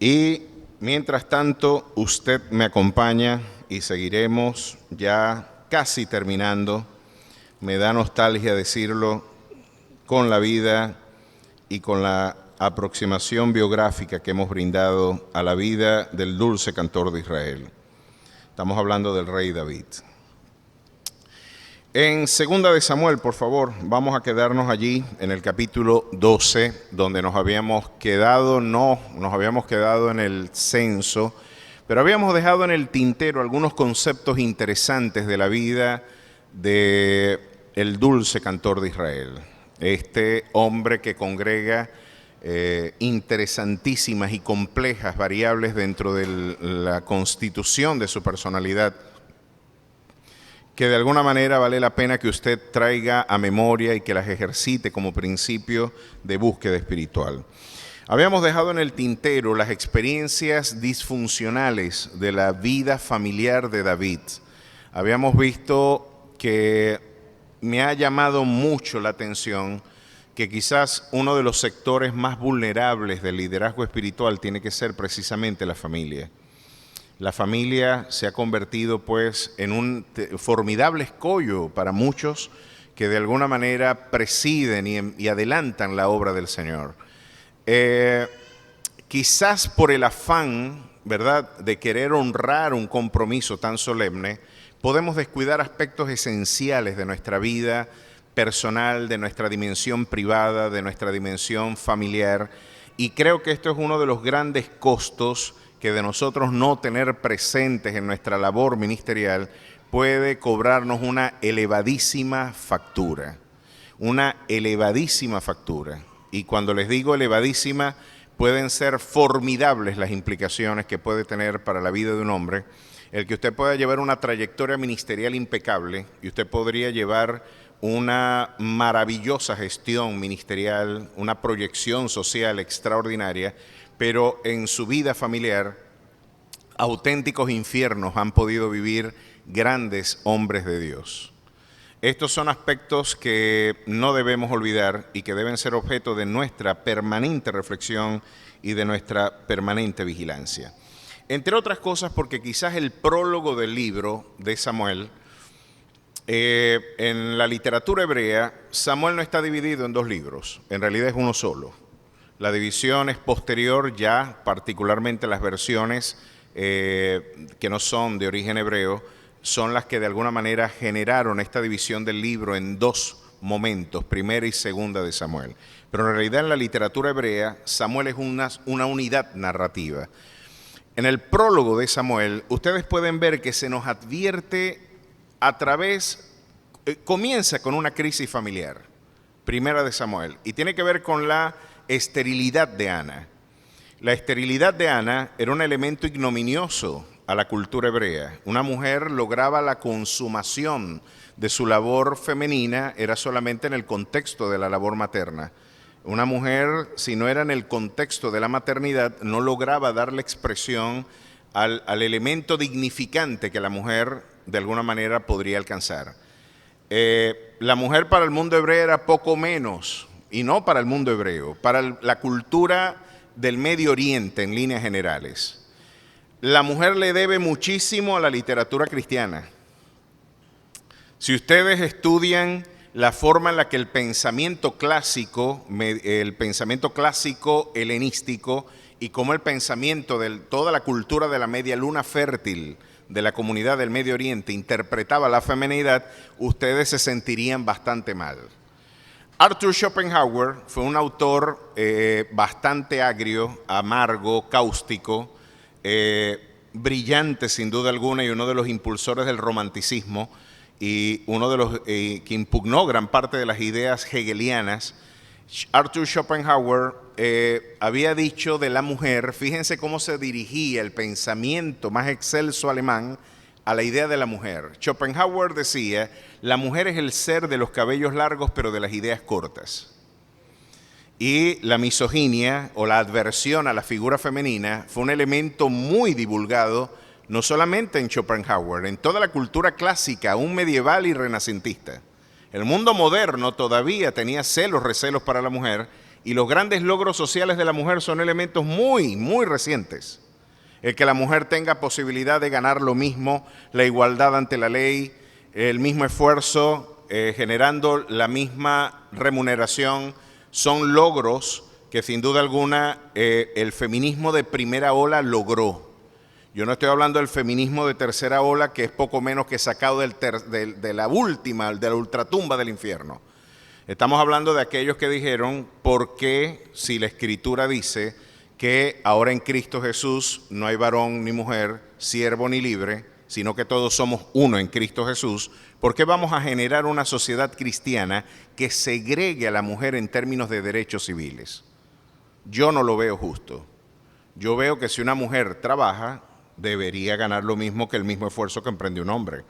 Y mientras tanto, usted me acompaña y seguiremos ya casi terminando. Me da nostalgia decirlo, con la vida y con la aproximación biográfica que hemos brindado a la vida del dulce cantor de Israel. Estamos hablando del rey David. En Segunda de Samuel, por favor, vamos a quedarnos allí en el capítulo 12, donde nos habíamos quedado, no nos habíamos quedado en el censo, pero habíamos dejado en el tintero algunos conceptos interesantes de la vida de el dulce cantor de Israel. Este hombre que congrega interesantísimas y complejas variables dentro de la constitución de su personalidad, que de alguna manera vale la pena que usted traiga a memoria y que las ejercite como principio de búsqueda espiritual. Habíamos dejado en el tintero las experiencias disfuncionales de la vida familiar de David. Habíamos visto que me ha llamado mucho la atención que quizás uno de los sectores más vulnerables del liderazgo espiritual tiene que ser precisamente la familia. La familia se ha convertido pues en un formidable escollo para muchos que de alguna manera presiden y adelantan la obra del Señor. Quizás por el afán, ¿verdad?, de querer honrar un compromiso tan solemne, podemos descuidar aspectos esenciales de nuestra vida personal, de nuestra dimensión privada, de nuestra dimensión familiar, y creo que esto es uno de los grandes costos que de nosotros no tener presentes en nuestra labor ministerial puede cobrarnos una elevadísima factura. Una elevadísima factura. Y cuando les digo elevadísima, pueden ser formidables las implicaciones que puede tener para la vida de un hombre el que usted pueda llevar una trayectoria ministerial impecable y usted podría llevar una maravillosa gestión ministerial, una proyección social extraordinaria, pero en su vida familiar, auténticos infiernos han podido vivir grandes hombres de Dios. Estos son aspectos que no debemos olvidar y que deben ser objeto de nuestra permanente reflexión y de nuestra permanente vigilancia. Entre otras cosas porque quizás el prólogo del libro de Samuel, en la literatura hebrea, Samuel no está dividido en dos libros, en realidad es uno solo. La división es posterior ya, particularmente las versiones que no son de origen hebreo, son las que de alguna manera generaron esta división del libro en dos momentos, primera y segunda de Samuel. Pero en realidad en la literatura hebrea, Samuel es una unidad narrativa. En el prólogo de Samuel, ustedes pueden ver que se nos advierte comienza con una crisis familiar, primera de Samuel, y tiene que ver con la esterilidad de Ana. La esterilidad de Ana era un elemento ignominioso a la cultura hebrea. Una mujer lograba la consumación de su labor femenina, era solamente en el contexto de la labor materna. Una mujer, si no era en el contexto de la maternidad, no lograba darle expresión al elemento dignificante que la mujer de alguna manera podría alcanzar. La mujer para el mundo hebreo era poco menos, y no para el mundo hebreo, para la cultura del Medio Oriente en líneas generales. La mujer le debe muchísimo a la literatura cristiana. Si ustedes estudian la forma en la que el pensamiento clásico helenístico y cómo el pensamiento de toda la cultura de la media luna fértil de la comunidad del Medio Oriente interpretaba la feminidad, ustedes se sentirían bastante mal. Arthur Schopenhauer fue un autor bastante agrio, amargo, cáustico, brillante sin duda alguna y uno de los impulsores del romanticismo y uno de los que impugnó gran parte de las ideas hegelianas. Arthur Schopenhauer había dicho de la mujer, fíjense cómo se dirigía el pensamiento más excelso alemán a la idea de la mujer. Schopenhauer decía, la mujer es el ser de los cabellos largos pero de las ideas cortas. Y la misoginia o la adversión a la figura femenina fue un elemento muy divulgado, no solamente en Schopenhauer, en toda la cultura clásica, aún medieval y renacentista. El mundo moderno todavía tenía recelos para la mujer, Y los grandes logros sociales de la mujer son elementos muy, muy recientes. El que la mujer tenga posibilidad de ganar lo mismo, la igualdad ante la ley, el mismo esfuerzo, generando la misma remuneración, son logros que sin duda alguna el feminismo de primera ola logró. Yo no estoy hablando del feminismo de tercera ola, que es poco menos que sacado de la última, de la ultratumba del infierno. Estamos hablando de aquellos que dijeron, ¿por qué si la Escritura dice que ahora en Cristo Jesús no hay varón ni mujer, siervo ni libre, sino que todos somos uno en Cristo Jesús? ¿Por qué vamos a generar una sociedad cristiana que segregue a la mujer en términos de derechos civiles? Yo no lo veo justo. Yo veo que si una mujer trabaja, debería ganar lo mismo que el mismo esfuerzo que emprende un hombre.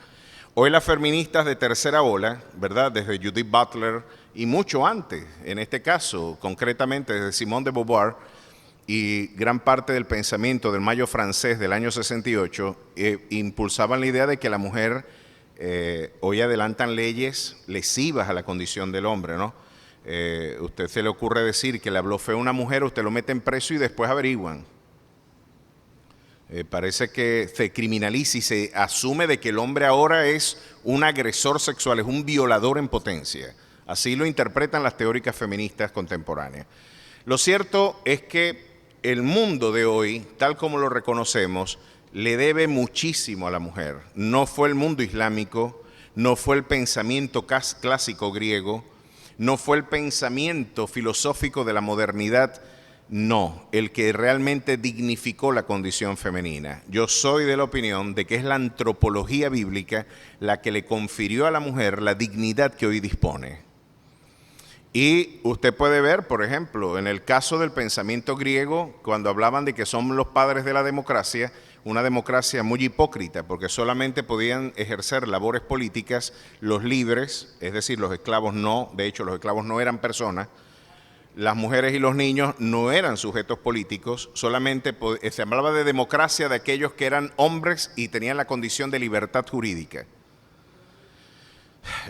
Hoy las feministas de tercera ola, ¿verdad? Desde Judith Butler y mucho antes, en este caso, concretamente desde Simone de Beauvoir y gran parte del pensamiento del Mayo francés del año 68, impulsaban la idea de que la mujer hoy adelantan leyes lesivas a la condición del hombre, ¿no? Usted se le ocurre decir que le habló feo a una mujer, usted lo mete en preso y después averiguan. Parece que se criminaliza y se asume de que el hombre ahora es un agresor sexual, es un violador en potencia. Así lo interpretan las teóricas feministas contemporáneas. Lo cierto es que el mundo de hoy, tal como lo reconocemos, le debe muchísimo a la mujer. No fue el mundo islámico, no fue el pensamiento clásico griego, no fue el pensamiento filosófico de la modernidad. No, el que realmente dignificó la condición femenina. Yo soy de la opinión de que es la antropología bíblica la que le confirió a la mujer la dignidad que hoy dispone. Y usted puede ver, por ejemplo, en el caso del pensamiento griego, cuando hablaban de que son los padres de la democracia, una democracia muy hipócrita, porque solamente podían ejercer labores políticas los libres, es decir, los esclavos no, de hecho los esclavos no eran personas. Las mujeres y los niños no eran sujetos políticos, solamente se hablaba de democracia de aquellos que eran hombres y tenían la condición de libertad jurídica.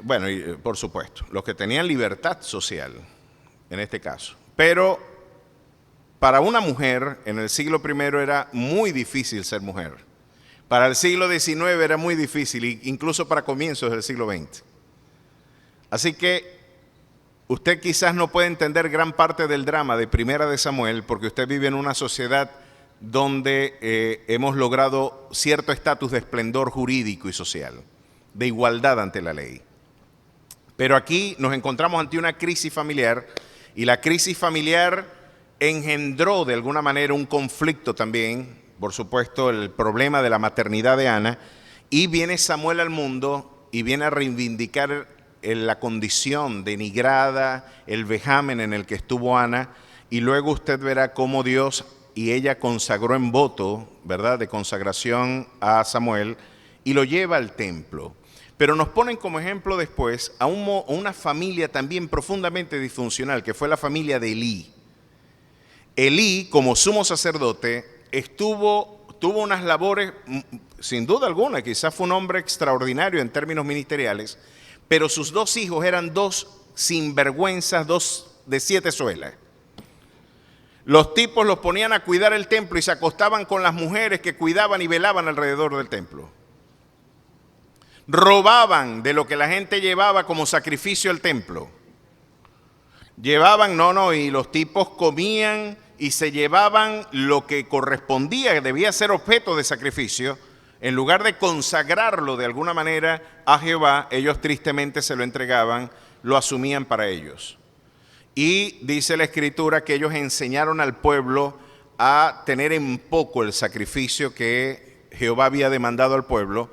Bueno, y por supuesto, los que tenían libertad social, en este caso. Pero para una mujer en el siglo I era muy difícil ser mujer. Para el siglo XIX era muy difícil, incluso para comienzos del siglo XX. Así que usted quizás no puede entender gran parte del drama de Primera de Samuel porque usted vive en una sociedad donde hemos logrado cierto estatus de esplendor jurídico y social, de igualdad ante la ley. Pero aquí nos encontramos ante una crisis familiar y la crisis familiar engendró de alguna manera un conflicto también, por supuesto, el problema de la maternidad de Ana, y viene Samuel al mundo y viene a reivindicar la condición denigrada, el vejamen en el que estuvo Ana, y luego usted verá cómo Dios y ella consagró en voto, ¿verdad?, de consagración a Samuel, y lo lleva al templo. Pero nos ponen como ejemplo después a una familia también profundamente disfuncional, que fue la familia de Elí. Elí, como sumo sacerdote, tuvo unas labores, sin duda alguna, quizás fue un hombre extraordinario en términos ministeriales, pero sus dos hijos eran dos sinvergüenzas, dos de 7 suelas. Los tipos los ponían a cuidar el templo y se acostaban con las mujeres que cuidaban y velaban alrededor del templo. Robaban de lo que la gente llevaba como sacrificio al templo. Llevaban, y los tipos comían y se llevaban lo que correspondía, que debía ser objeto de sacrificio. En lugar de consagrarlo de alguna manera a Jehová, ellos tristemente se lo entregaban, lo asumían para ellos. Y dice la Escritura que ellos enseñaron al pueblo a tener en poco el sacrificio que Jehová había demandado al pueblo.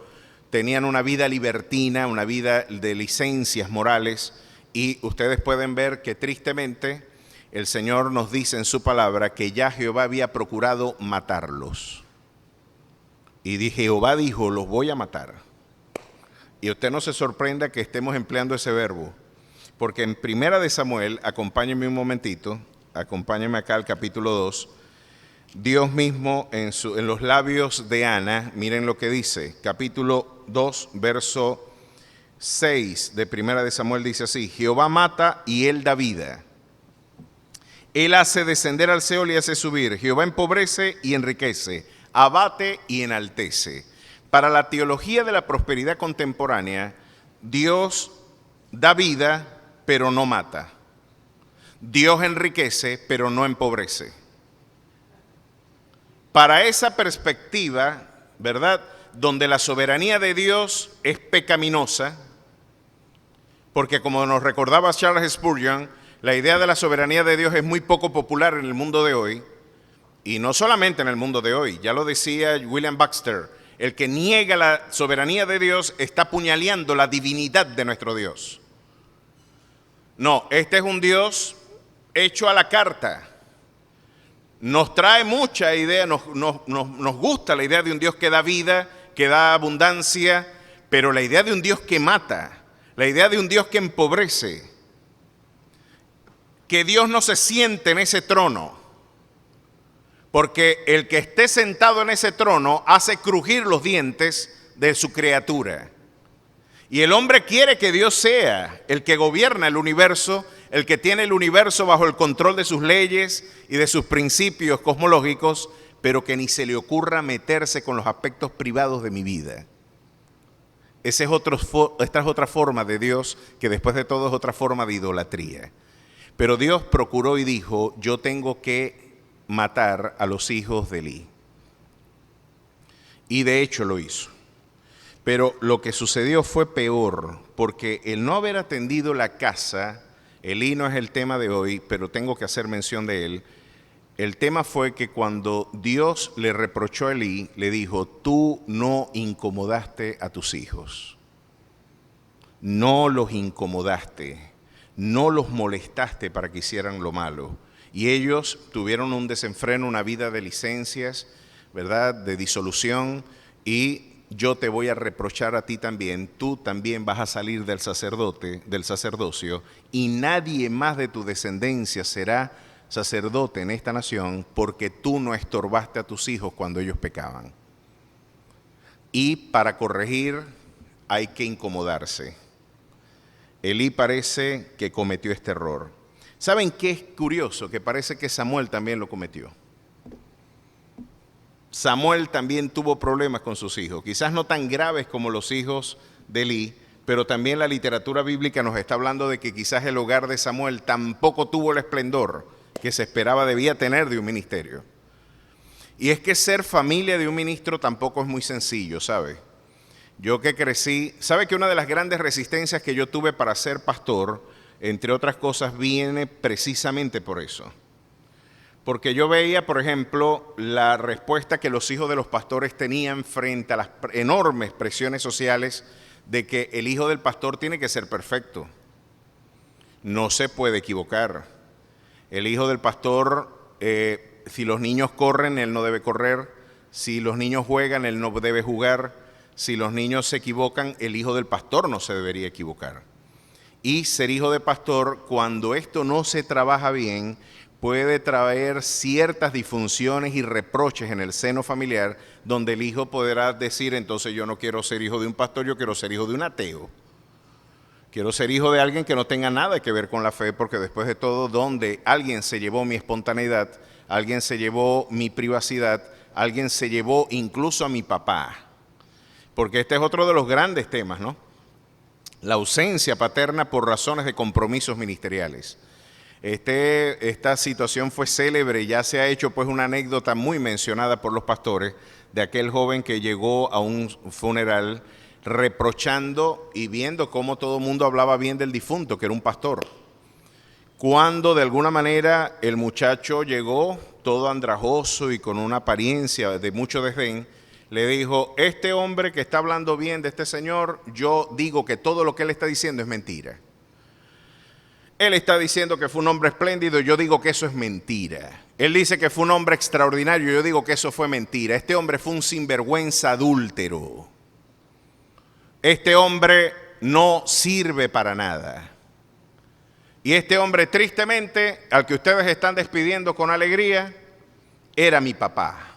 Tenían una vida libertina, una vida de licencias morales, y ustedes pueden ver que tristemente el Señor nos dice en su palabra que ya Jehová había procurado matarlos. Y Jehová dijo, los voy a matar. Y usted no se sorprenda que estemos empleando ese verbo, porque en Primera de Samuel, acompáñenme un momentito, acompáñenme acá al capítulo 2, Dios mismo en los labios de Ana, miren lo que dice, capítulo 2, verso 6 de Primera de Samuel dice así: Jehová mata y él da vida. Él hace descender al Seol y hace subir. Jehová empobrece y enriquece, abate y enaltece. Para la teología de la prosperidad contemporánea, Dios da vida, pero no mata. Dios enriquece, pero no empobrece. Para esa perspectiva, ¿verdad?, donde la soberanía de Dios es pecaminosa, porque como nos recordaba Charles Spurgeon, la idea de la soberanía de Dios es muy poco popular en el mundo de hoy, y no solamente en el mundo de hoy, ya lo decía William Baxter, el que niega la soberanía de Dios está apuñaleando la divinidad de nuestro Dios. No, este es un Dios hecho a la carta. Nos trae mucha idea, nos gusta la idea de un Dios que da vida, que da abundancia, pero la idea de un Dios que mata, la idea de un Dios que empobrece, que Dios no se siente en ese trono, porque el que esté sentado en ese trono hace crujir los dientes de su criatura. Y el hombre quiere que Dios sea el que gobierna el universo, el que tiene el universo bajo el control de sus leyes y de sus principios cosmológicos, pero que ni se le ocurra meterse con los aspectos privados de mi vida. Esta es otra forma de Dios, que después de todo es otra forma de idolatría. Pero Dios procuró y dijo, yo tengo que matar a los hijos de Elí. Y de hecho lo hizo. Pero lo que sucedió fue peor, porque el no haber atendido la casa, Elí no es el tema de hoy, pero tengo que hacer mención de él. El tema fue que cuando Dios le reprochó a Elí, le dijo, tú no incomodaste a tus hijos. No los incomodaste, no los molestaste para que hicieran lo malo. Y ellos tuvieron un desenfreno, una vida de licencias, ¿verdad?, de disolución, y yo te voy a reprochar a ti también, tú también vas a salir del sacerdocio, y nadie más de tu descendencia será sacerdote en esta nación, porque tú no estorbaste a tus hijos cuando ellos pecaban. Y para corregir hay que incomodarse. Elí parece que cometió este error. ¿Saben qué es curioso? Que parece que Samuel también lo cometió. Samuel también tuvo problemas con sus hijos, quizás no tan graves como los hijos de Elí, pero también la literatura bíblica nos está hablando de que quizás el hogar de Samuel tampoco tuvo el esplendor que se esperaba debía tener de un ministerio. Y es que ser familia de un ministro tampoco es muy sencillo, ¿sabe? Yo que crecí, ¿sabe que una de las grandes resistencias que yo tuve para ser pastor, entre otras cosas, viene precisamente por eso? Porque yo veía, por ejemplo, la respuesta que los hijos de los pastores tenían frente a las enormes presiones sociales de que el hijo del pastor tiene que ser perfecto. No se puede equivocar. El hijo del pastor, si los niños corren, él no debe correr. Si los niños juegan, él no debe jugar. Si los niños se equivocan, el hijo del pastor no se debería equivocar. Y ser hijo de pastor, cuando esto no se trabaja bien, puede traer ciertas disfunciones y reproches en el seno familiar, donde el hijo podrá decir, entonces yo no quiero ser hijo de un pastor, yo quiero ser hijo de un ateo. Quiero ser hijo de alguien que no tenga nada que ver con la fe, porque después de todo, donde alguien se llevó mi espontaneidad, alguien se llevó mi privacidad, alguien se llevó incluso a mi papá. Porque este es otro de los grandes temas, ¿no? La ausencia paterna por razones de compromisos ministeriales. Esta situación fue célebre, ya se ha hecho pues una anécdota muy mencionada por los pastores de aquel joven que llegó a un funeral reprochando y viendo cómo todo el mundo hablaba bien del difunto, que era un pastor. Cuando de alguna manera el muchacho llegó todo andrajoso y con una apariencia de mucho desdén, le dijo, este hombre que está hablando bien de este señor, yo digo que todo lo que él está diciendo es mentira. Él está diciendo que fue un hombre espléndido, yo digo que eso es mentira. Él dice que fue un hombre extraordinario, yo digo que eso fue mentira. Este hombre fue un sinvergüenza adúltero. Este hombre no sirve para nada. Y este hombre, tristemente, al que ustedes están despidiendo con alegría, era mi papá.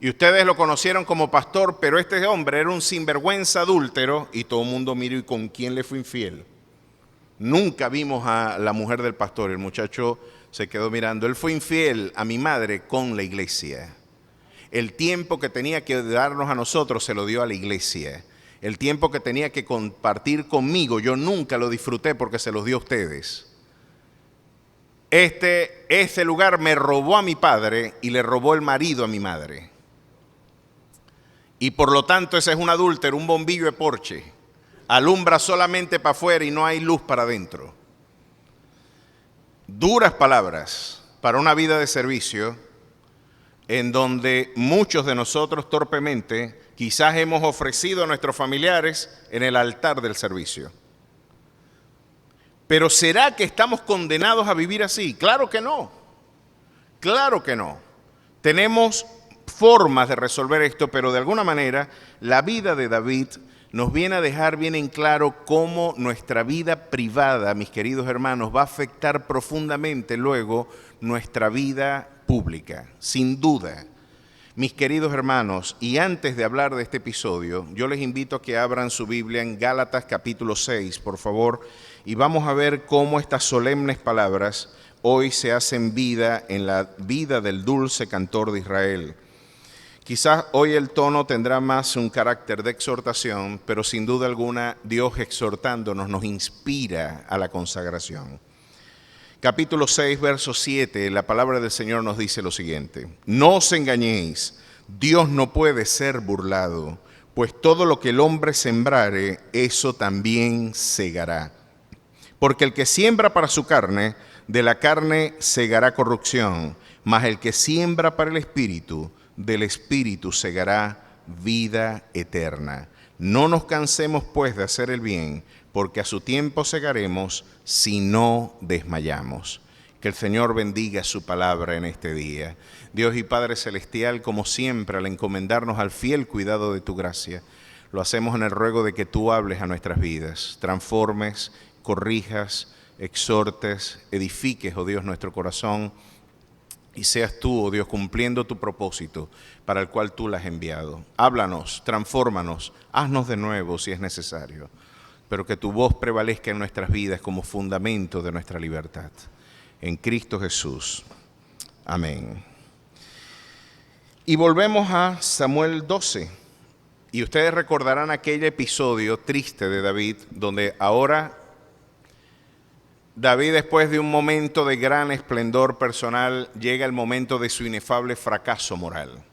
Y ustedes lo conocieron como pastor, pero este hombre era un sinvergüenza adúltero y todo el mundo miró, ¿y con quién le fue infiel? Nunca vimos a la mujer del pastor. El muchacho se quedó mirando. Él fue infiel a mi madre con la iglesia. El tiempo que tenía que darnos a nosotros se lo dio a la iglesia. El tiempo que tenía que compartir conmigo, yo nunca lo disfruté porque se los dio a ustedes. Este lugar me robó a mi padre y le robó el marido a mi madre. Y por lo tanto ese es un adúltero, un bombillo de Porsche. Alumbra solamente para afuera y no hay luz para adentro. Duras palabras para una vida de servicio en donde muchos de nosotros torpemente quizás hemos ofrecido a nuestros familiares en el altar del servicio. Pero ¿será que estamos condenados a vivir así? Claro que no. Claro que no. Tenemos formas de resolver esto, pero de alguna manera la vida de David nos viene a dejar bien en claro cómo nuestra vida privada, mis queridos hermanos, va a afectar profundamente luego nuestra vida pública, sin duda. Mis queridos hermanos, y antes de hablar de este episodio, yo les invito a que abran su Biblia en Gálatas capítulo 6, por favor, y vamos a ver cómo estas solemnes palabras hoy se hacen vida en la vida del dulce cantor de Israel. Quizás hoy el tono tendrá más un carácter de exhortación, pero sin duda alguna Dios exhortándonos nos inspira a la consagración. Capítulo 6, verso 7, la palabra del Señor nos dice lo siguiente: no os engañéis, Dios no puede ser burlado, pues todo lo que el hombre sembrare, eso también segará. Porque el que siembra para su carne, de la carne segará corrupción, mas el que siembra para el Espíritu, del Espíritu segará vida eterna. No nos cansemos pues de hacer el bien, porque a su tiempo segaremos si no desmayamos. Que el Señor bendiga su palabra en este día. Dios y Padre Celestial, como siempre, al encomendarnos al fiel cuidado de tu gracia, lo hacemos en el ruego de que tú hables a nuestras vidas, transformes, corrijas, exhortes, edifiques, oh Dios, nuestro corazón, y seas tú, oh Dios, cumpliendo tu propósito para el cual tú la has enviado. Háblanos, transfórmanos, haznos de nuevo si es necesario, pero que tu voz prevalezca en nuestras vidas como fundamento de nuestra libertad. En Cristo Jesús. Amén. Y volvemos a Samuel 12. Y ustedes recordarán aquel episodio triste de David, donde ahora David, después de un momento de gran esplendor personal, llega el momento de su inefable fracaso moral.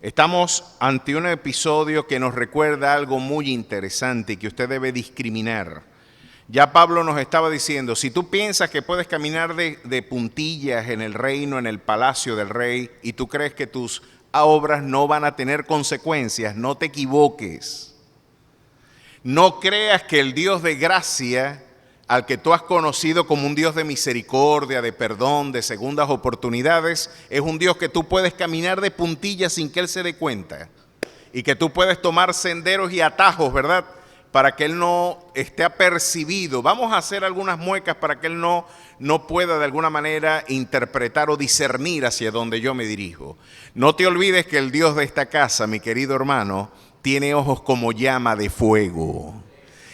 Estamos ante un episodio que nos recuerda algo muy interesante y que usted debe discriminar. Ya Pablo nos estaba diciendo, si tú piensas que puedes caminar de puntillas en el reino, en el palacio del rey, y tú crees que tus obras no van a tener consecuencias, no te equivoques. No creas que el Dios de gracia, al que tú has conocido como un Dios de misericordia, de perdón, de segundas oportunidades, es un Dios que tú puedes caminar de puntillas sin que Él se dé cuenta y que tú puedes tomar senderos y atajos, ¿verdad?, para que Él no esté apercibido. Vamos a hacer algunas muecas para que Él no pueda de alguna manera interpretar o discernir hacia donde yo me dirijo. No te olvides que el Dios de esta casa, mi querido hermano, tiene ojos como llama de fuego.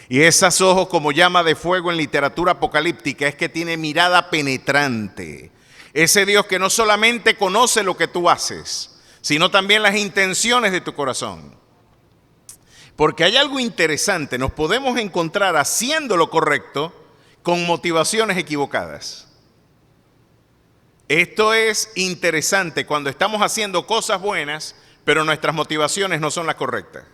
Y esos ojos como llama de fuego en literatura apocalíptica es que tiene mirada penetrante. Ese Dios que no solamente conoce lo que tú haces, sino también las intenciones de tu corazón. Porque hay algo interesante, nos podemos encontrar haciendo lo correcto con motivaciones equivocadas. Esto es interesante cuando estamos haciendo cosas buenas, pero nuestras motivaciones no son las correctas.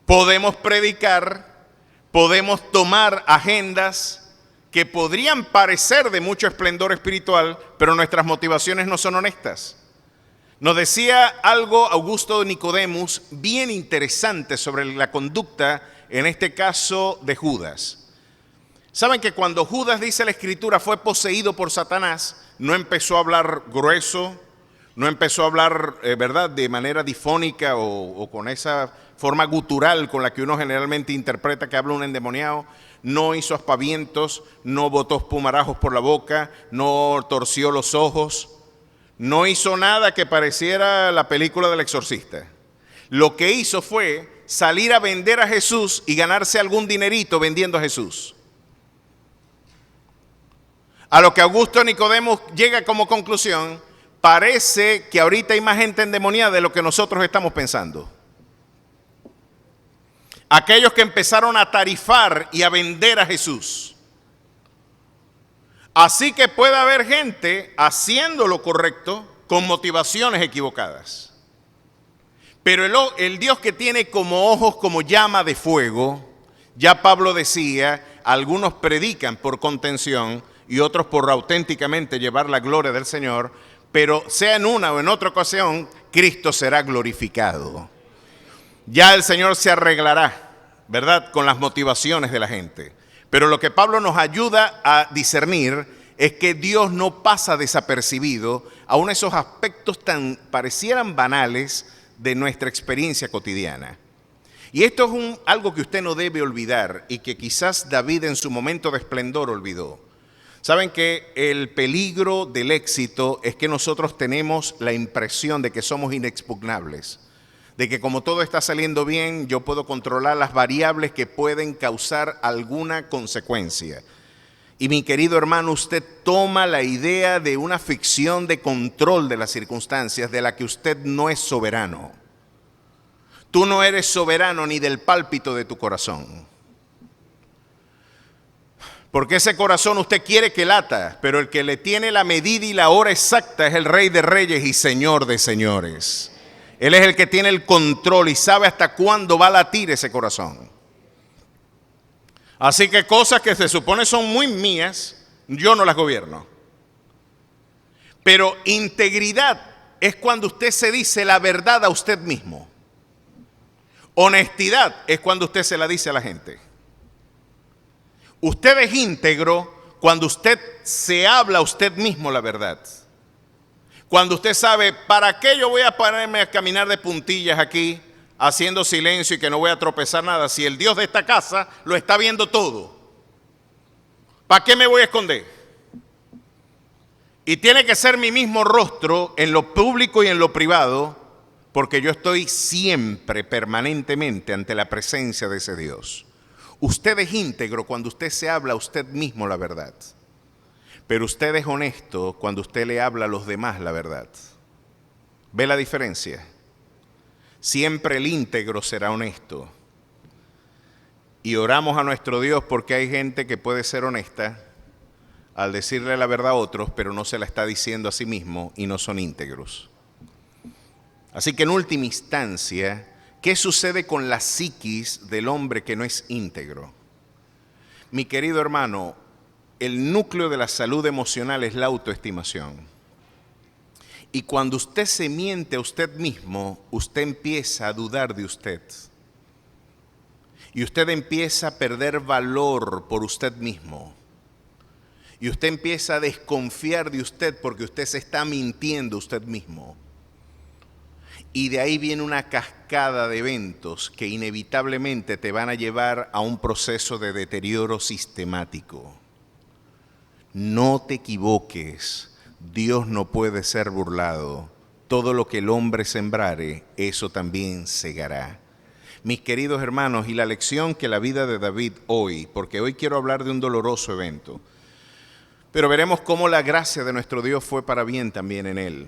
Podemos predicar, podemos tomar agendas que podrían parecer de mucho esplendor espiritual, pero nuestras motivaciones no son honestas. Nos decía algo Augusto Nicodemus bien interesante sobre la conducta, en este caso de Judas. Saben que cuando Judas, dice la Escritura, fue poseído por Satanás, no empezó a hablar grueso, no empezó a hablar, ¿verdad?, de manera difónica o con esa forma gutural con la que uno generalmente interpreta que habla un endemoniado. No hizo aspavientos, no botó espumarajos por la boca, no torció los ojos, no hizo nada que pareciera la película del exorcista. Lo que hizo fue salir a vender a Jesús y ganarse algún dinerito vendiendo a Jesús. A lo que Augusto Nicodemo llega como conclusión, parece que ahorita hay más gente endemoniada de lo que nosotros estamos pensando. Aquellos que empezaron a tarifar y a vender a Jesús. Así que puede haber gente haciendo lo correcto con motivaciones equivocadas. Pero el Dios que tiene como ojos como llama de fuego, ya Pablo decía, algunos predican por contención y otros por auténticamente llevar la gloria del Señor, pero sea en una o en otra ocasión, Cristo será glorificado. Ya el Señor se arreglará, ¿verdad?, con las motivaciones de la gente. Pero lo que Pablo nos ayuda a discernir es que Dios no pasa desapercibido aún esos aspectos tan parecieran banales de nuestra experiencia cotidiana. Y esto es algo que usted no debe olvidar y que quizás David en su momento de esplendor olvidó. Saben que el peligro del éxito es que nosotros tenemos la impresión de que somos inexpugnables, de que como todo está saliendo bien, yo puedo controlar las variables que pueden causar alguna consecuencia. Y mi querido hermano, usted toma la idea de una ficción de control de las circunstancias de la que usted no es soberano. Tú no eres soberano ni del pálpito de tu corazón. Porque ese corazón usted quiere que lata, pero el que le tiene la medida y la hora exacta es el Rey de Reyes y Señor de Señores. Él es el que tiene el control y sabe hasta cuándo va a latir ese corazón. Así que cosas que se supone son muy mías, yo no las gobierno. Pero integridad es cuando usted se dice la verdad a usted mismo. Honestidad es cuando usted se la dice a la gente. Usted es íntegro cuando usted se habla a usted mismo la verdad. Cuando usted sabe, ¿para qué yo voy a ponerme a caminar de puntillas aquí, haciendo silencio y que no voy a tropezar nada, si el Dios de esta casa lo está viendo todo? ¿Para qué me voy a esconder? Y tiene que ser mi mismo rostro en lo público y en lo privado, porque yo estoy siempre, permanentemente ante la presencia de ese Dios. Usted es íntegro cuando usted se habla a usted mismo la verdad. Pero usted es honesto cuando usted le habla a los demás la verdad. ¿Ve la diferencia? Siempre el íntegro será honesto. Y oramos a nuestro Dios porque hay gente que puede ser honesta al decirle la verdad a otros, pero no se la está diciendo a sí mismo y no son íntegros. Así que en última instancia, ¿qué sucede con la psiquis del hombre que no es íntegro? Mi querido hermano, el núcleo de la salud emocional es la autoestimación. Y cuando usted se miente a usted mismo, usted empieza a dudar de usted. Y usted empieza a perder valor por usted mismo. Y usted empieza a desconfiar de usted porque usted se está mintiendo a usted mismo. Y de ahí viene una cascada de eventos que inevitablemente te van a llevar a un proceso de deterioro sistemático. No te equivoques, Dios no puede ser burlado. Todo lo que el hombre sembrare, eso también segará. Mis queridos hermanos, y la lección que la vida de David hoy, porque hoy quiero hablar de un doloroso evento, pero veremos cómo la gracia de nuestro Dios fue para bien también en él.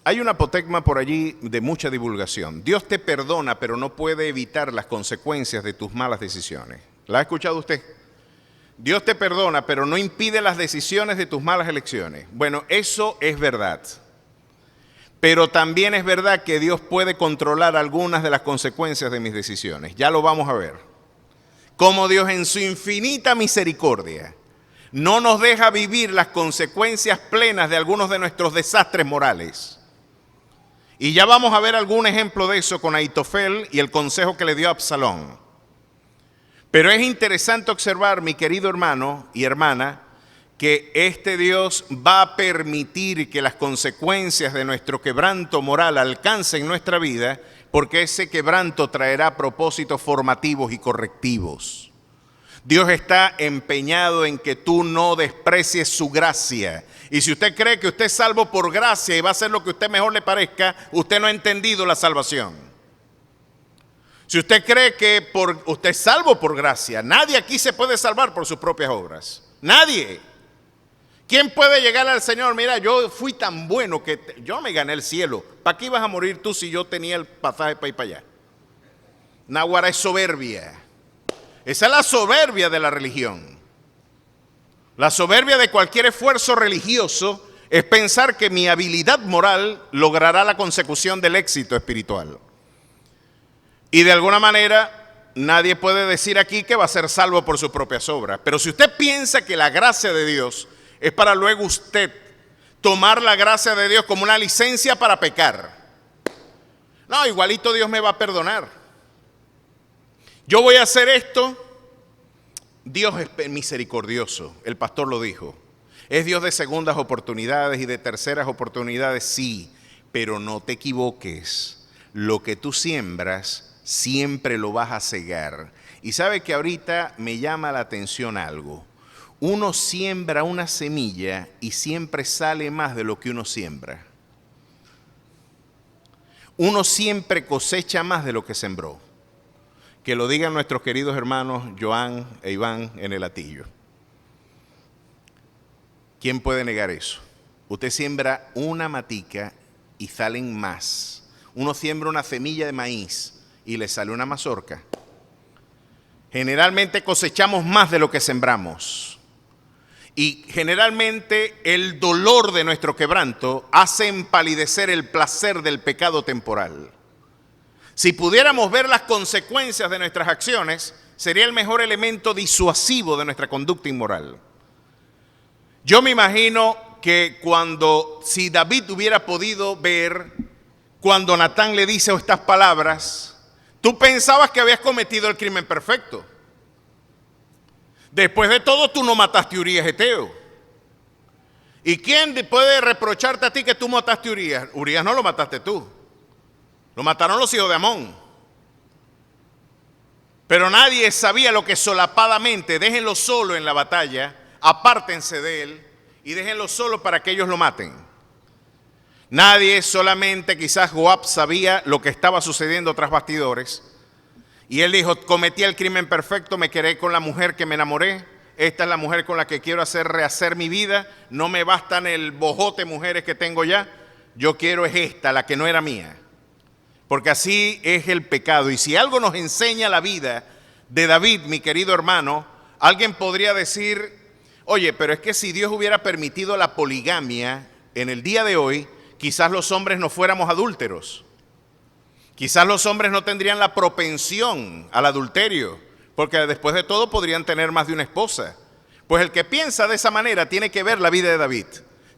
Hay una apotegma por allí de mucha divulgación. Dios te perdona, pero no puede evitar las consecuencias de tus malas decisiones. ¿La ha escuchado usted? Dios te perdona, pero no impide las decisiones de tus malas elecciones. Bueno, eso es verdad. Pero también es verdad que Dios puede controlar algunas de las consecuencias de mis decisiones. Ya lo vamos a ver. Como Dios en su infinita misericordia no nos deja vivir las consecuencias plenas de algunos de nuestros desastres morales. Y ya vamos a ver algún ejemplo de eso con Ahitofel y el consejo que le dio a Absalón. Pero es interesante observar, mi querido hermano y hermana, que este Dios va a permitir que las consecuencias de nuestro quebranto moral alcancen nuestra vida, porque ese quebranto traerá propósitos formativos y correctivos. Dios está empeñado en que tú no desprecies su gracia. Y si usted cree que usted es salvo por gracia y va a hacer lo que a usted mejor le parezca, usted no ha entendido la salvación. Si usted cree que usted es salvo por gracia, nadie aquí se puede salvar por sus propias obras. Nadie. ¿Quién puede llegar al Señor? Mira, yo fui tan bueno que yo me gané el cielo. ¿Para qué ibas a morir tú si yo tenía el pasaje para ir para allá? Náguara es soberbia. Esa es la soberbia de la religión. La soberbia de cualquier esfuerzo religioso es pensar que mi habilidad moral logrará la consecución del éxito espiritual. Y de alguna manera nadie puede decir aquí que va a ser salvo por sus propias obras. Pero si usted piensa que la gracia de Dios es para luego usted tomar la gracia de Dios como una licencia para pecar, no, igualito Dios me va a perdonar. Yo voy a hacer esto. Dios es misericordioso, el pastor lo dijo. Es Dios de segundas oportunidades y de terceras oportunidades, sí, pero no te equivoques. Lo que tú siembras, siempre lo vas a cegar. Y sabe que ahorita me llama la atención algo. Uno siembra una semilla y siempre sale más de lo que uno siembra. Uno siempre cosecha más de lo que sembró. Que lo digan nuestros queridos hermanos Joan e Iván en el Hatillo. ¿Quién puede negar eso? Usted siembra una matica y salen más. Uno siembra una semilla de maíz y le sale una mazorca. Generalmente cosechamos más de lo que sembramos. Y generalmente el dolor de nuestro quebranto hace empalidecer el placer del pecado temporal. Si pudiéramos ver las consecuencias de nuestras acciones, sería el mejor elemento disuasivo de nuestra conducta inmoral. Yo me imagino que si David hubiera podido ver cuando Natán le dice estas palabras, tú pensabas que habías cometido el crimen perfecto. Después de todo, tú no mataste a Urías Eteo. ¿Y quién puede reprocharte a ti que tú mataste a Urías? Urías no lo mataste tú. Lo mataron los hijos de Amón. Pero nadie sabía lo que solapadamente, déjenlo solo en la batalla, apártense de él y déjenlo solo para que ellos lo maten. Nadie, solamente quizás Joab sabía lo que estaba sucediendo tras bastidores. Y él dijo, cometí el crimen perfecto, me quedé con la mujer que me enamoré. Esta es la mujer con la que quiero rehacer mi vida. No me bastan el bojote de mujeres que tengo ya. Yo quiero es esta, la que no era mía. Porque así es el pecado. Y si algo nos enseña la vida de David, mi querido hermano, alguien podría decir, oye, pero es que si Dios hubiera permitido la poligamia en el día de hoy, quizás los hombres no fuéramos adúlteros. Quizás los hombres no tendrían la propensión al adulterio, porque después de todo podrían tener más de una esposa. Pues el que piensa de esa manera tiene que ver la vida de David.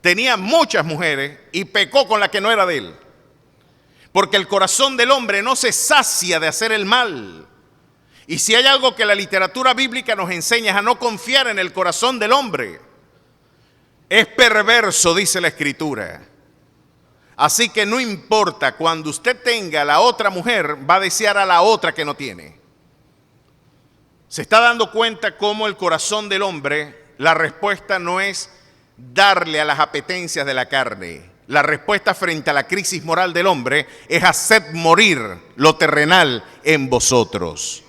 Tenía muchas mujeres y pecó con la que no era de él. Porque el corazón del hombre no se sacia de hacer el mal. Y si hay algo que la literatura bíblica nos enseña es a no confiar en el corazón del hombre. Es perverso, dice la Escritura. Así que no importa, cuando usted tenga la otra mujer, va a desear a la otra que no tiene. Se está dando cuenta cómo el corazón del hombre, la respuesta no es darle a las apetencias de la carne. La respuesta frente a la crisis moral del hombre es hacer morir lo terrenal en vosotros.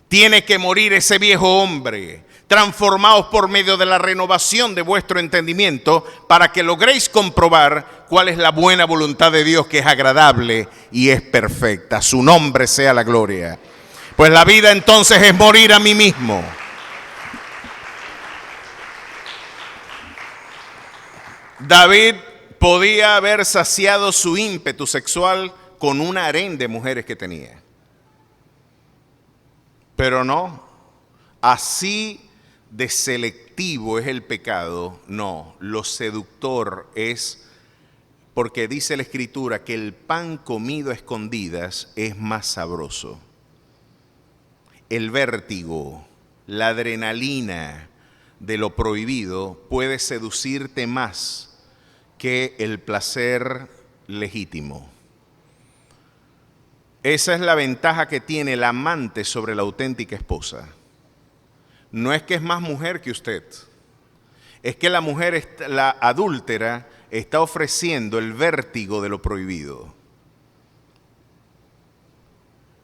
Tiene que morir ese viejo hombre. Transformaos por medio de la renovación de vuestro entendimiento para que logréis comprobar cuál es la buena voluntad de Dios, que es agradable y es perfecta. Su nombre sea la gloria. Pues la vida entonces es morir a mí mismo. David podía haber saciado su ímpetu sexual con un harén de mujeres que tenía. Pero no, así de selectivo es el pecado. No, lo seductor es, porque dice la Escritura que el pan comido a escondidas es más sabroso. El vértigo, la adrenalina de lo prohibido puede seducirte más que el placer legítimo. Esa es la ventaja que tiene el amante sobre la auténtica esposa. No es que es más mujer que usted, es que la mujer, la adúltera, está ofreciendo el vértigo de lo prohibido.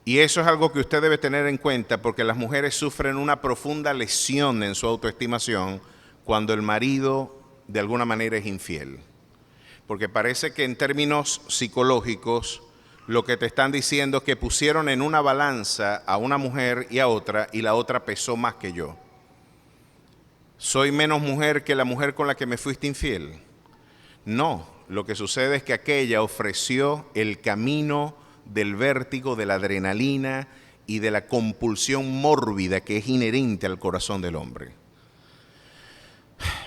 Y eso es algo que usted debe tener en cuenta porque las mujeres sufren una profunda lesión en su autoestimación cuando el marido de alguna manera es infiel. Porque parece que en términos psicológicos lo que te están diciendo es que pusieron en una balanza a una mujer y a otra y la otra pesó más que yo. ¿Soy menos mujer que la mujer con la que me fuiste infiel? No, lo que sucede es que aquella ofreció el camino del vértigo, de la adrenalina y de la compulsión mórbida que es inherente al corazón del hombre.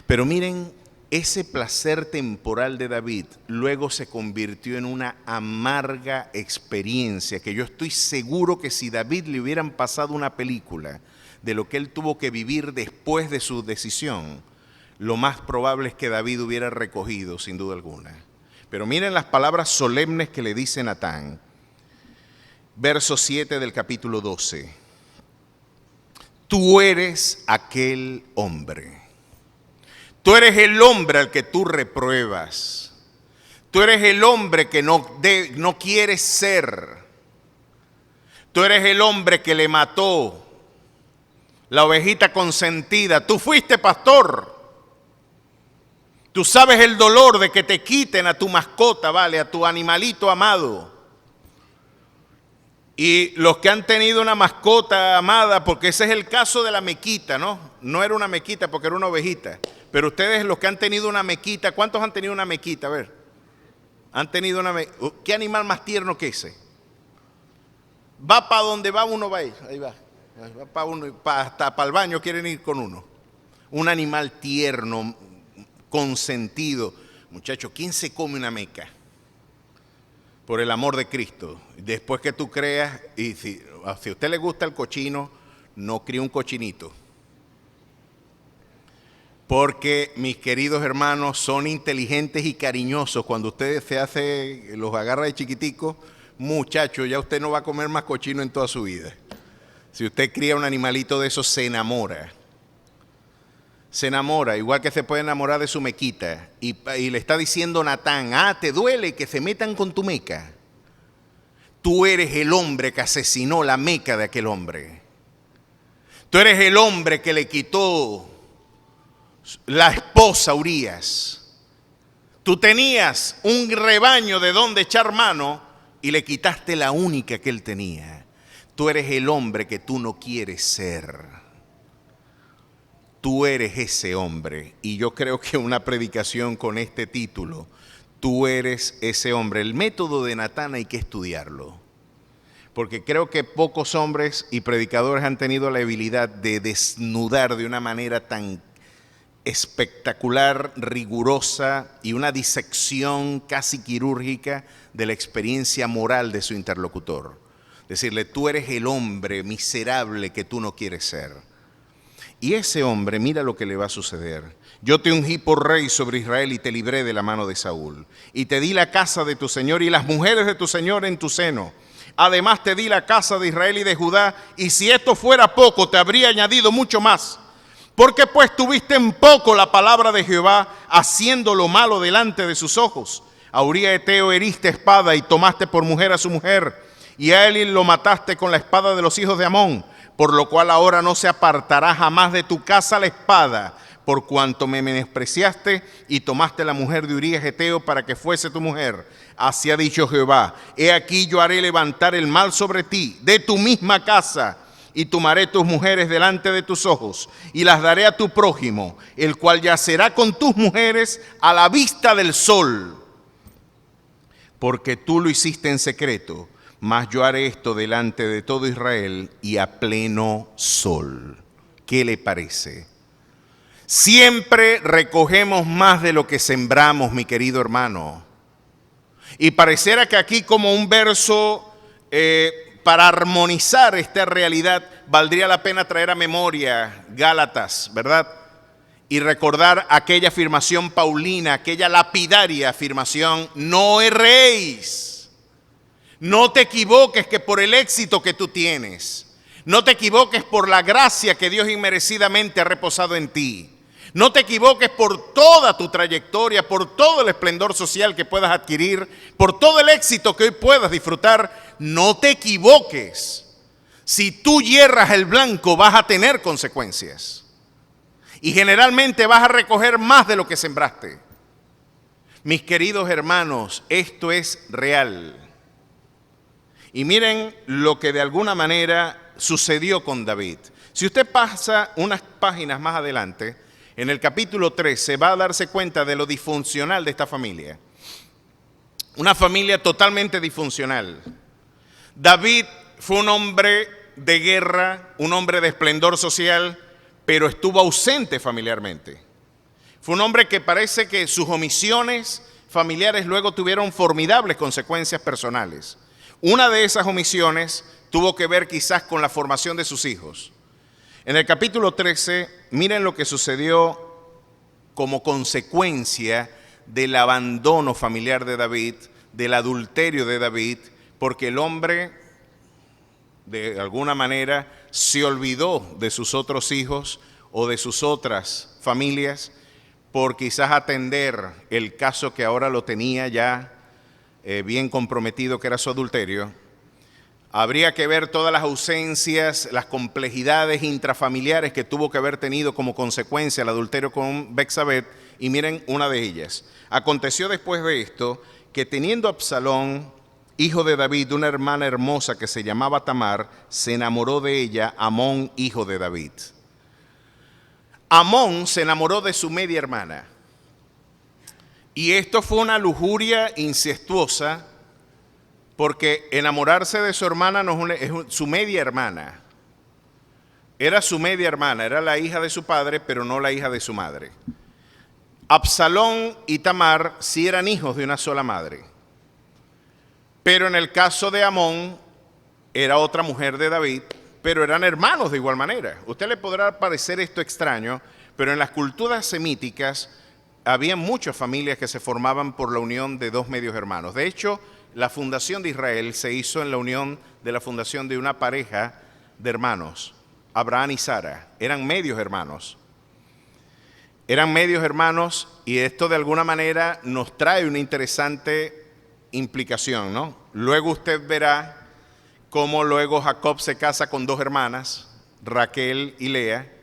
Pero miren, ese placer temporal de David luego se convirtió en una amarga experiencia que yo estoy seguro que si David le hubieran pasado una película de lo que él tuvo que vivir después de su decisión, lo más probable es que David hubiera recogido sin duda alguna. Pero miren las palabras solemnes que le dice Natán. Verso 7 del capítulo 12. Tú eres aquel hombre. Tú eres el hombre al que tú repruebas. Tú eres el hombre que no quieres ser. Tú eres el hombre que le mató la ovejita consentida. Tú fuiste pastor. Tú sabes el dolor de que te quiten a tu mascota, ¿vale? A tu animalito amado. Y los que han tenido una mascota amada, porque ese es el caso de la mequita, ¿no? No era una mequita porque era una ovejita. Pero ustedes los que han tenido una mequita, ¿cuántos han tenido una mequita? A ver, han tenido una mequita. ¿Qué animal más tierno que ese? Va para donde va uno, va ahí va. Va para uno, hasta para el baño quieren ir con uno. Un animal tierno, consentido. Muchachos, ¿quién se come una meca? Por el amor de Cristo. Después que tú creas, y si a usted le gusta el cochino, no críe un cochinito. Porque mis queridos hermanos son inteligentes y cariñosos. Cuando usted los agarra de chiquiticos, muchachos, ya usted no va a comer más cochino en toda su vida. Si usted cría un animalito de esos, se enamora. Se enamora, igual que se puede enamorar de su mequita. Y le está diciendo Natán, ¿te duele que se metan con tu meca? Tú eres el hombre que asesinó la meca de aquel hombre. Tú eres el hombre que le quitó la esposa a Urías. Tú tenías un rebaño de donde echar mano y le quitaste la única que él tenía. Tú eres el hombre que tú no quieres ser. Tú eres ese hombre. Y yo creo que una predicación con este título, tú eres ese hombre. El método de Natán hay que estudiarlo. Porque creo que pocos hombres y predicadores han tenido la habilidad de desnudar de una manera tan espectacular, rigurosa y una disección casi quirúrgica de la experiencia moral de su interlocutor. Decirle, tú eres el hombre miserable que tú no quieres ser. Y ese hombre, mira lo que le va a suceder. Yo te ungí por rey sobre Israel y te libré de la mano de Saúl. Y te di la casa de tu Señor y las mujeres de tu Señor en tu seno. Además te di la casa de Israel y de Judá. Y si esto fuera poco, te habría añadido mucho más. Porque pues tuviste en poco la palabra de Jehová, haciendo lo malo delante de sus ojos. A Uría Eteo heriste espada y tomaste por mujer a su mujer. Y a Eli lo mataste con la espada de los hijos de Amón. Por lo cual ahora no se apartará jamás de tu casa la espada, por cuanto me menospreciaste y tomaste la mujer de Urías Eteo para que fuese tu mujer. Así ha dicho Jehová, he aquí yo haré levantar el mal sobre ti, de tu misma casa, y tomaré tus mujeres delante de tus ojos, y las daré a tu prójimo, el cual yacerá con tus mujeres a la vista del sol. Porque tú lo hiciste en secreto, mas yo haré esto delante de todo Israel y a pleno sol. ¿Qué le parece? Siempre recogemos más de lo que sembramos, mi querido hermano. Y pareciera que aquí como un verso para armonizar esta realidad, valdría la pena traer a memoria Gálatas, ¿verdad? Y recordar aquella afirmación paulina, aquella lapidaria afirmación, no erréis. No te equivoques que por el éxito que tú tienes, no te equivoques por la gracia que Dios inmerecidamente ha reposado en ti, no te equivoques por toda tu trayectoria, por todo el esplendor social que puedas adquirir, por todo el éxito que hoy puedas disfrutar. no te equivoques. Si tú hierras el blanco, vas a tener consecuencias. Y generalmente vas a recoger más de lo que sembraste. Mis queridos hermanos, esto es real. Y miren lo que de alguna manera sucedió con David. Si usted pasa unas páginas más adelante, en el capítulo 13 va a darse cuenta de lo disfuncional de esta familia. Una familia totalmente disfuncional. David fue un hombre de guerra, un hombre de esplendor social, pero estuvo ausente familiarmente. Fue un hombre que parece que sus omisiones familiares luego tuvieron formidables consecuencias personales. Una de esas omisiones tuvo que ver quizás con la formación de sus hijos. En el capítulo 13, miren lo que sucedió como consecuencia del abandono familiar de David, del adulterio de David, porque el hombre de alguna manera se olvidó de sus otros hijos o de sus otras familias por quizás atender el caso que ahora lo tenía ya bien comprometido, que era su adulterio. Habría que ver todas las ausencias, las complejidades intrafamiliares que tuvo que haber tenido como consecuencia el adulterio con Betsabé, y miren una de ellas. Aconteció después de esto que teniendo Absalón, hijo de David, una hermana hermosa que se llamaba Tamar, se enamoró de ella Amón, hijo de David. Amón se enamoró de su media hermana. Y esto fue una lujuria incestuosa, porque enamorarse de su hermana no es su media hermana. Era su media hermana, era la hija de su padre, pero no la hija de su madre. Absalón y Tamar sí eran hijos de una sola madre. Pero en el caso de Amón, era otra mujer de David, pero eran hermanos de igual manera. Usted le podrá parecer esto extraño, pero en las culturas semíticas había muchas familias que se formaban por la unión de dos medios hermanos. De hecho, la fundación de Israel se hizo en la unión de la fundación de una pareja de hermanos, Abraham y Sara. Eran medios hermanos. Eran medios hermanos, y esto de alguna manera nos trae una interesante implicación, ¿no? Luego usted verá cómo luego Jacob se casa con dos hermanas, Raquel y Lea,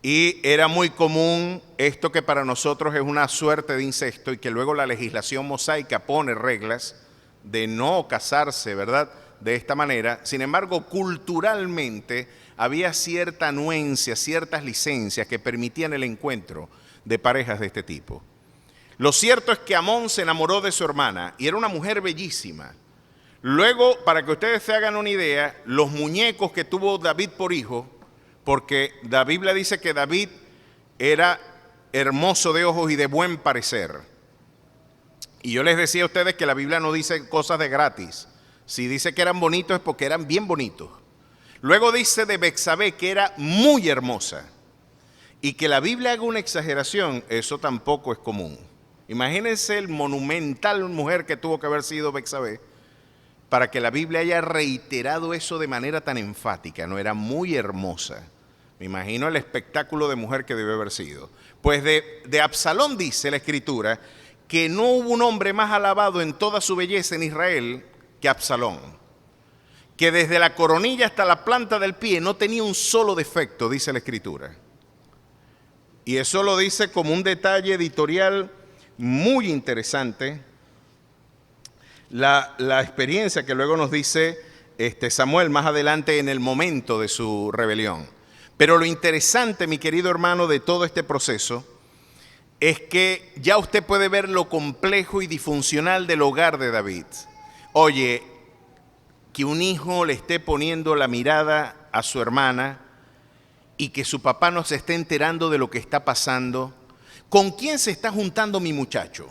y era muy común esto que para nosotros es una suerte de incesto, y que luego la legislación mosaica pone reglas de no casarse, ¿verdad?, de esta manera. Sin embargo, culturalmente había cierta anuencia, ciertas licencias que permitían el encuentro de parejas de este tipo. Lo cierto es que Amón se enamoró de su hermana y era una mujer bellísima. Luego, para que ustedes se hagan una idea, los muñecos que tuvo David por hijo, porque la Biblia dice que David era hermoso de ojos y de buen parecer. Y yo les decía a ustedes que la Biblia no dice cosas de gratis. Si dice que eran bonitos es porque eran bien bonitos. Luego dice de Betsabé que era muy hermosa. Y que la Biblia haga una exageración, eso tampoco es común. Imagínense el monumental mujer que tuvo que haber sido Betsabé para que la Biblia haya reiterado eso de manera tan enfática. No, era muy hermosa. Me imagino el espectáculo de mujer que debe haber sido. Pues de Absalón dice la Escritura que no hubo un hombre más alabado en toda su belleza en Israel que Absalón. Que desde la coronilla hasta la planta del pie no tenía un solo defecto, dice la Escritura. Y eso lo dice como un detalle editorial muy interesante. La experiencia que luego nos dice Samuel más adelante en el momento de su rebelión. Pero lo interesante, mi querido hermano, de todo este proceso es que ya usted puede ver lo complejo y disfuncional del hogar de David. Oye, que un hijo le esté poniendo la mirada a su hermana y que su papá no se esté enterando de lo que está pasando. ¿Con quién se está juntando mi muchacho?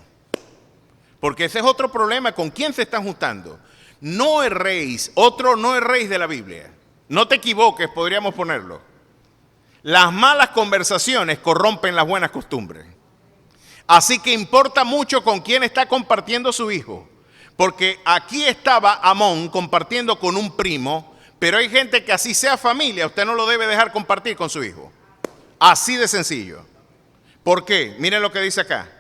Porque ese es otro problema, ¿con quién se están juntando? No erréis, otro no erréis de la Biblia. No te equivoques, podríamos ponerlo. Las malas conversaciones corrompen las buenas costumbres. Así que importa mucho con quién está compartiendo su hijo. Porque aquí estaba Amón compartiendo con un primo, pero hay gente que así sea familia, usted no lo debe dejar compartir con su hijo. Así de sencillo. ¿Por qué? Miren lo que dice acá.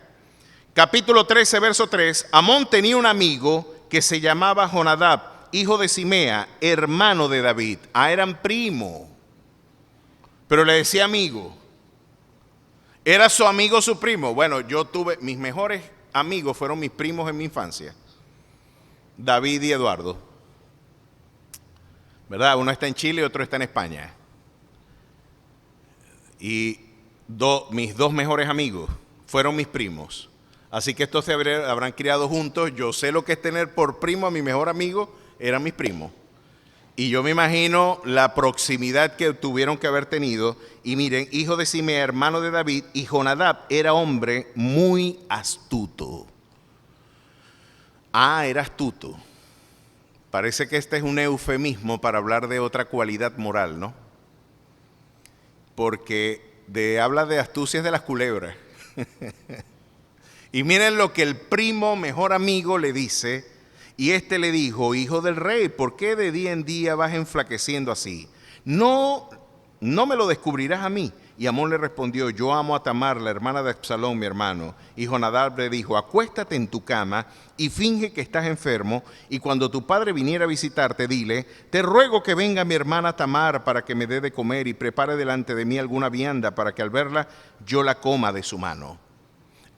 Capítulo 13, verso 3. Amón tenía un amigo que se llamaba Jonadab, hijo de Simea, hermano de David. Eran primo, pero le decía amigo. ¿Era su amigo su primo? Bueno, mis mejores amigos fueron mis primos en mi infancia, David y Eduardo. ¿Verdad? Uno está en Chile y otro está en España. Y mis dos mejores amigos fueron mis primos. Así que estos se habrán criado juntos. Yo sé lo que es tener por primo a mi mejor amigo, eran mis primos. Y yo me imagino la proximidad que tuvieron que haber tenido. Y miren, hijo de Simea, hermano de David, y Jonadab era hombre muy astuto. Era astuto. Parece que este es un eufemismo para hablar de otra cualidad moral, ¿no? Porque habla de astucias de las culebras. Y miren lo que el primo mejor amigo le dice. Y este le dijo: hijo del rey, ¿por qué de día en día vas enflaqueciendo así? No me lo descubrirás a mí. Y Amón le respondió: yo amo a Tamar, la hermana de Absalón, mi hermano. Y Jonadab le dijo: acuéstate en tu cama y finge que estás enfermo, y cuando tu padre viniera a visitarte, dile: te ruego que venga mi hermana Tamar para que me dé de comer y prepare delante de mí alguna vianda para que al verla yo la coma de su mano.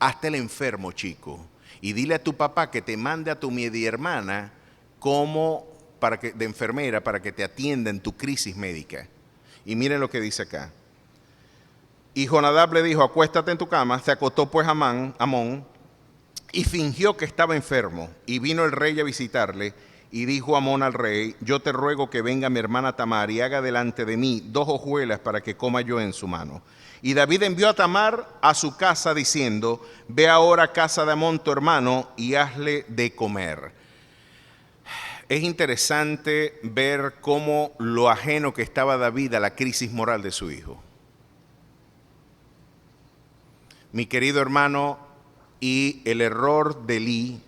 Hazte el enfermo, chico, y dile a tu papá que te mande a tu media hermana de enfermera para que te atienda en tu crisis médica. Y miren lo que dice acá. Y Jonadab le dijo: acuéstate en tu cama. Se acostó pues Amón y fingió que estaba enfermo. Y vino el rey a visitarle. Y dijo Amón al rey: yo te ruego que venga mi hermana Tamar y haga delante de mí 2 hojuelas para que coma yo en su mano. Y David envió a Tamar a su casa diciendo: ve ahora a casa de Amón tu hermano y hazle de comer. Es interesante ver cómo lo ajeno que estaba David a la crisis moral de su hijo. Mi querido hermano, y el error de Elí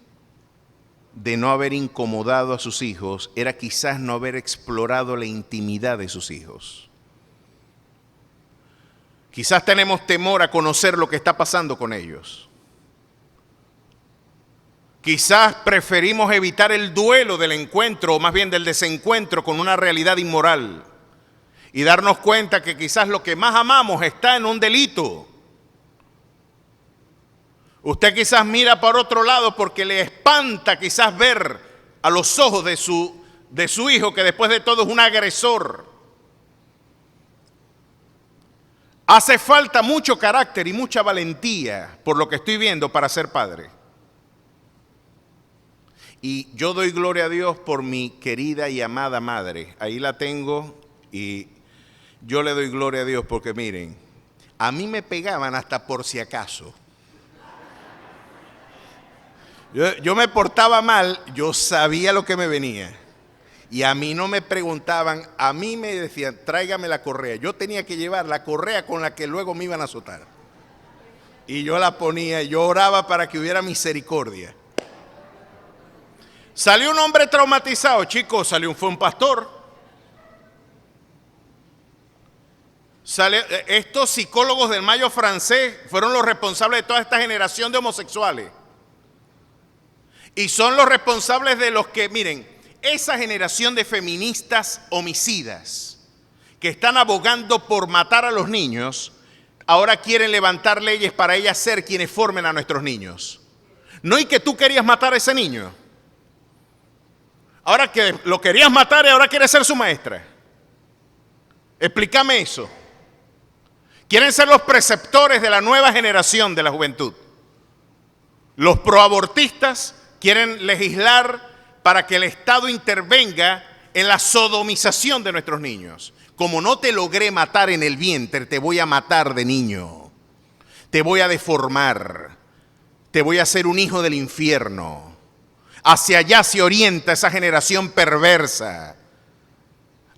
de no haber incomodado a sus hijos era quizás no haber explorado la intimidad de sus hijos. Quizás tenemos temor a conocer lo que está pasando con ellos. Quizás preferimos evitar el duelo del encuentro, o más bien del desencuentro con una realidad inmoral, y darnos cuenta que quizás lo que más amamos está en un delito. Usted quizás mira por otro lado porque le espanta quizás ver a los ojos de su hijo que después de todo es un agresor. Hace falta mucho carácter y mucha valentía, por lo que estoy viendo, para ser padre. Y yo doy gloria a Dios por mi querida y amada madre. Ahí la tengo y yo le doy gloria a Dios porque miren, a mí me pegaban hasta por si acaso. Yo me portaba mal, yo sabía lo que me venía. Y a mí no me preguntaban, a mí me decían: tráigame la correa. Yo tenía que llevar la correa con la que luego me iban a azotar. Y yo la ponía, yo oraba para que hubiera misericordia. Salió un hombre traumatizado, chicos, fue un pastor. Estos psicólogos del Mayo francés fueron los responsables de toda esta generación de homosexuales. Y son los responsables de los que, miren, esa generación de feministas homicidas que están abogando por matar a los niños, ahora quieren levantar leyes para ellas ser quienes formen a nuestros niños. No, y que tú querías matar a ese niño. Ahora que lo querías matar y ahora quieres ser su maestra. Explícame eso. Quieren ser los preceptores de la nueva generación de la juventud. Los proabortistas quieren legislar para que el Estado intervenga en la sodomización de nuestros niños. Como no te logré matar en el vientre, te voy a matar de niño. Te voy a deformar. Te voy a hacer un hijo del infierno. Hacia allá se orienta esa generación perversa.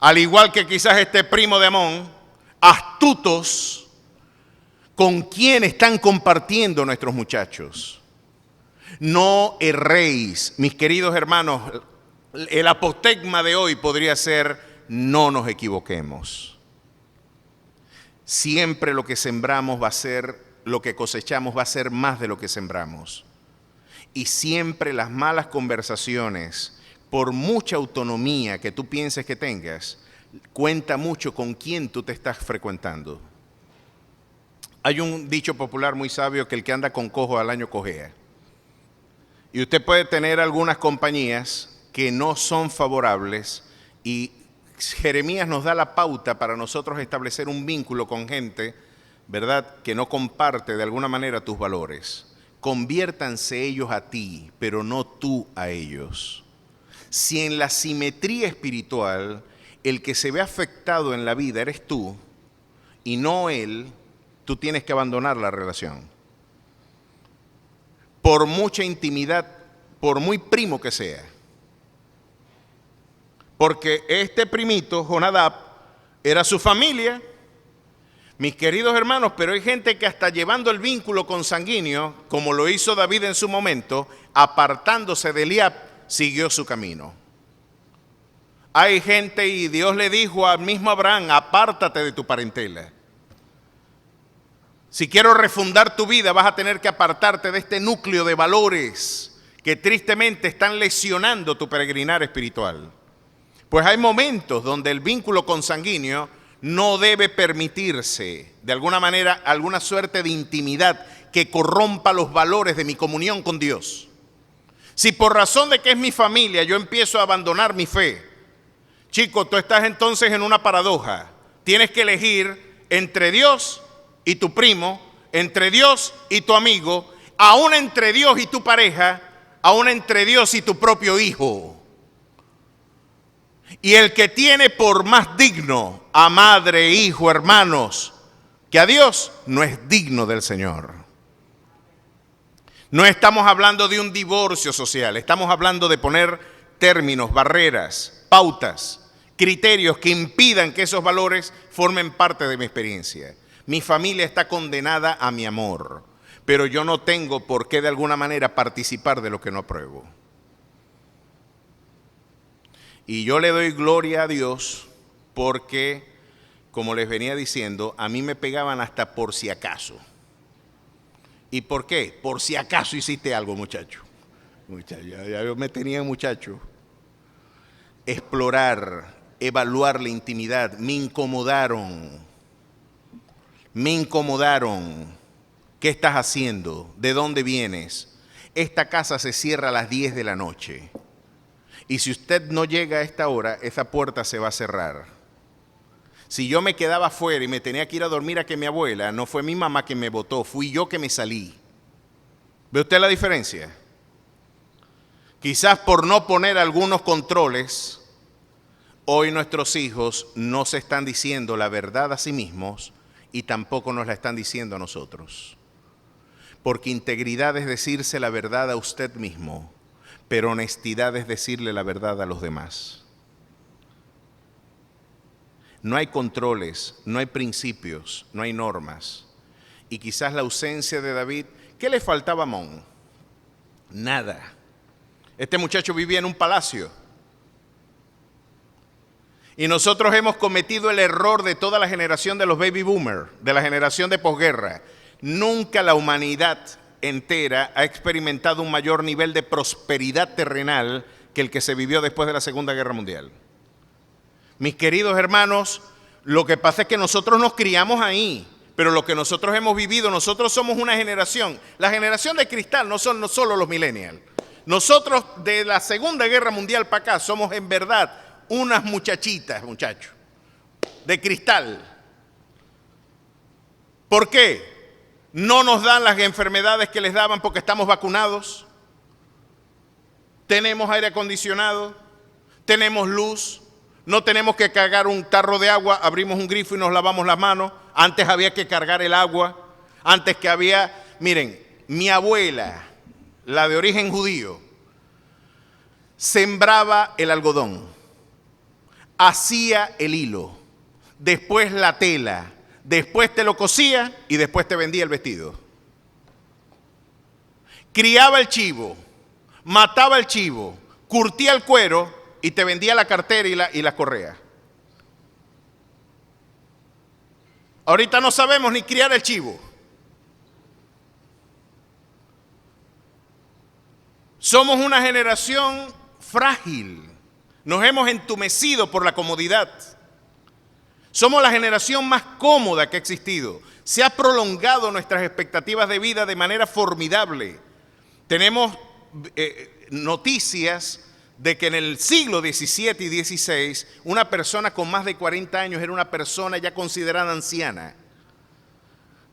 Al igual que quizás este primo de Amón, astutos con quien están compartiendo nuestros muchachos. No erréis, mis queridos hermanos. El apotegma de hoy podría ser: no nos equivoquemos. Siempre lo que sembramos va a ser, lo que cosechamos va a ser más de lo que sembramos. Y siempre las malas conversaciones por mucha autonomía que tú pienses que tengas, cuenta mucho con quién tú te estás frecuentando. Hay un dicho popular muy sabio que el que anda con cojo al año cojea. Y usted puede tener algunas compañías que no son favorables y Jeremías nos da la pauta para nosotros establecer un vínculo con gente, ¿verdad?, que no comparte de alguna manera tus valores. Conviértanse ellos a ti, pero no tú a ellos. Si en la simetría espiritual el que se ve afectado en la vida eres tú y no él, tú tienes que abandonar la relación. Por mucha intimidad, por muy primo que sea. Porque este primito, Jonadab, era su familia. Mis queridos hermanos, pero hay gente que hasta llevando el vínculo consanguíneo, como lo hizo David en su momento, apartándose de Eliab, siguió su camino. Hay gente y Dios le dijo al mismo Abraham, apártate de tu parentela. Si quiero refundar tu vida, vas a tener que apartarte de este núcleo de valores que tristemente están lesionando tu peregrinar espiritual. Pues hay momentos donde el vínculo consanguíneo no debe permitirse, de alguna manera, alguna suerte de intimidad que corrompa los valores de mi comunión con Dios. Si por razón de que es mi familia yo empiezo a abandonar mi fe, chico, tú estás entonces en una paradoja. Tienes que elegir entre Dios y tu primo, entre Dios y tu amigo, aún entre Dios y tu pareja, aún entre Dios y tu propio hijo. Y el que tiene por más digno a madre, hijo, hermanos, que a Dios, no es digno del Señor. No estamos hablando de un divorcio social, estamos hablando de poner términos, barreras, pautas, criterios que impidan que esos valores formen parte de mi experiencia. Mi familia está condenada a mi amor, pero yo no tengo por qué de alguna manera participar de lo que no apruebo. Y yo le doy gloria a Dios porque, como les venía diciendo, a mí me pegaban hasta por si acaso. ¿Y por qué? Por si acaso hiciste algo, muchacho. Ya yo me tenía muchacho. Explorar, evaluar la intimidad. Me incomodaron. ¿Qué estás haciendo? ¿De dónde vienes? Esta casa se cierra a las 10 de la noche. Y si usted no llega a esta hora, esa puerta se va a cerrar. Si yo me quedaba afuera y me tenía que ir a dormir a que mi abuela, no fue mi mamá que me botó, fui yo que me salí. ¿Ve usted la diferencia? Quizás por no poner algunos controles, hoy nuestros hijos no se están diciendo la verdad a sí mismos y tampoco nos la están diciendo a nosotros. Porque integridad es decirse la verdad a usted mismo, pero honestidad es decirle la verdad a los demás. No hay controles, no hay principios, no hay normas. Y quizás la ausencia de David, ¿qué le faltaba a Amón? Nada. Este muchacho vivía en un palacio. Y nosotros hemos cometido el error de toda la generación de los baby boomers, de la generación de posguerra. Nunca la humanidad entera ha experimentado un mayor nivel de prosperidad terrenal que el que se vivió después de la Segunda Guerra Mundial. Mis queridos hermanos, lo que pasa es que nosotros nos criamos ahí, pero lo que nosotros hemos vivido, nosotros somos una generación, la generación de cristal, no son solo los millennials. Nosotros de la Segunda Guerra Mundial para acá somos en verdad unas muchachitas, muchachos, de cristal. ¿Por qué? No nos dan las enfermedades que les daban porque estamos vacunados. Tenemos aire acondicionado, tenemos luz. No tenemos que cargar un tarro de agua, abrimos un grifo y nos lavamos las manos. Antes había que cargar el agua. Antes que había, miren, mi abuela, la de origen judío, sembraba el algodón, hacía el hilo, después la tela, después te lo cosía y después te vendía el vestido. Criaba el chivo, mataba el chivo, curtía el cuero y te vendía la cartera y la correa. Ahorita no sabemos ni criar el chivo. Somos una generación frágil. Nos hemos entumecido por la comodidad. Somos la generación más cómoda que ha existido. Se ha prolongado nuestras expectativas de vida de manera formidable. Tenemos noticias de que en el siglo XVII y XVI una persona con más de 40 años era una persona ya considerada anciana.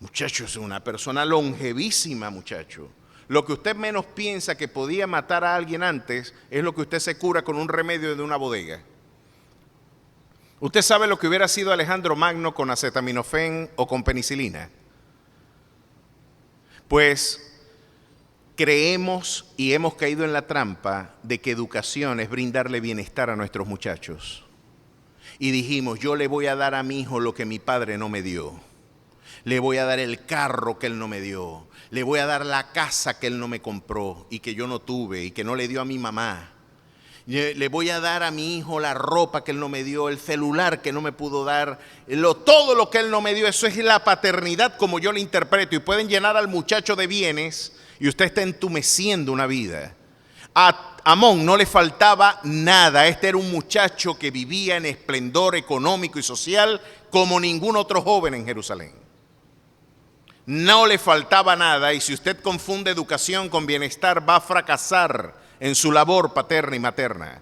Muchachos, una persona longevísima, muchacho. Lo que usted menos piensa que podía matar a alguien antes es lo que usted se cura con un remedio de una bodega. ¿Usted sabe lo que hubiera sido Alejandro Magno con acetaminofén o con penicilina? Pues creemos y hemos caído en la trampa de que educación es brindarle bienestar a nuestros muchachos. Y dijimos, yo le voy a dar a mi hijo lo que mi padre no me dio. Le voy a dar el carro que él no me dio. Le voy a dar la casa que él no me compró y que yo no tuve y que no le dio a mi mamá. Le voy a dar a mi hijo la ropa que él no me dio, el celular que no me pudo dar, todo lo que él no me dio. Eso es la paternidad como yo la interpreto. Y pueden llenar al muchacho de bienes y usted está entumeciendo una vida. A Amón no le faltaba nada. Este era un muchacho que vivía en esplendor económico y social como ningún otro joven en Jerusalén. No le faltaba nada, y si usted confunde educación con bienestar, va a fracasar en su labor paterna y materna.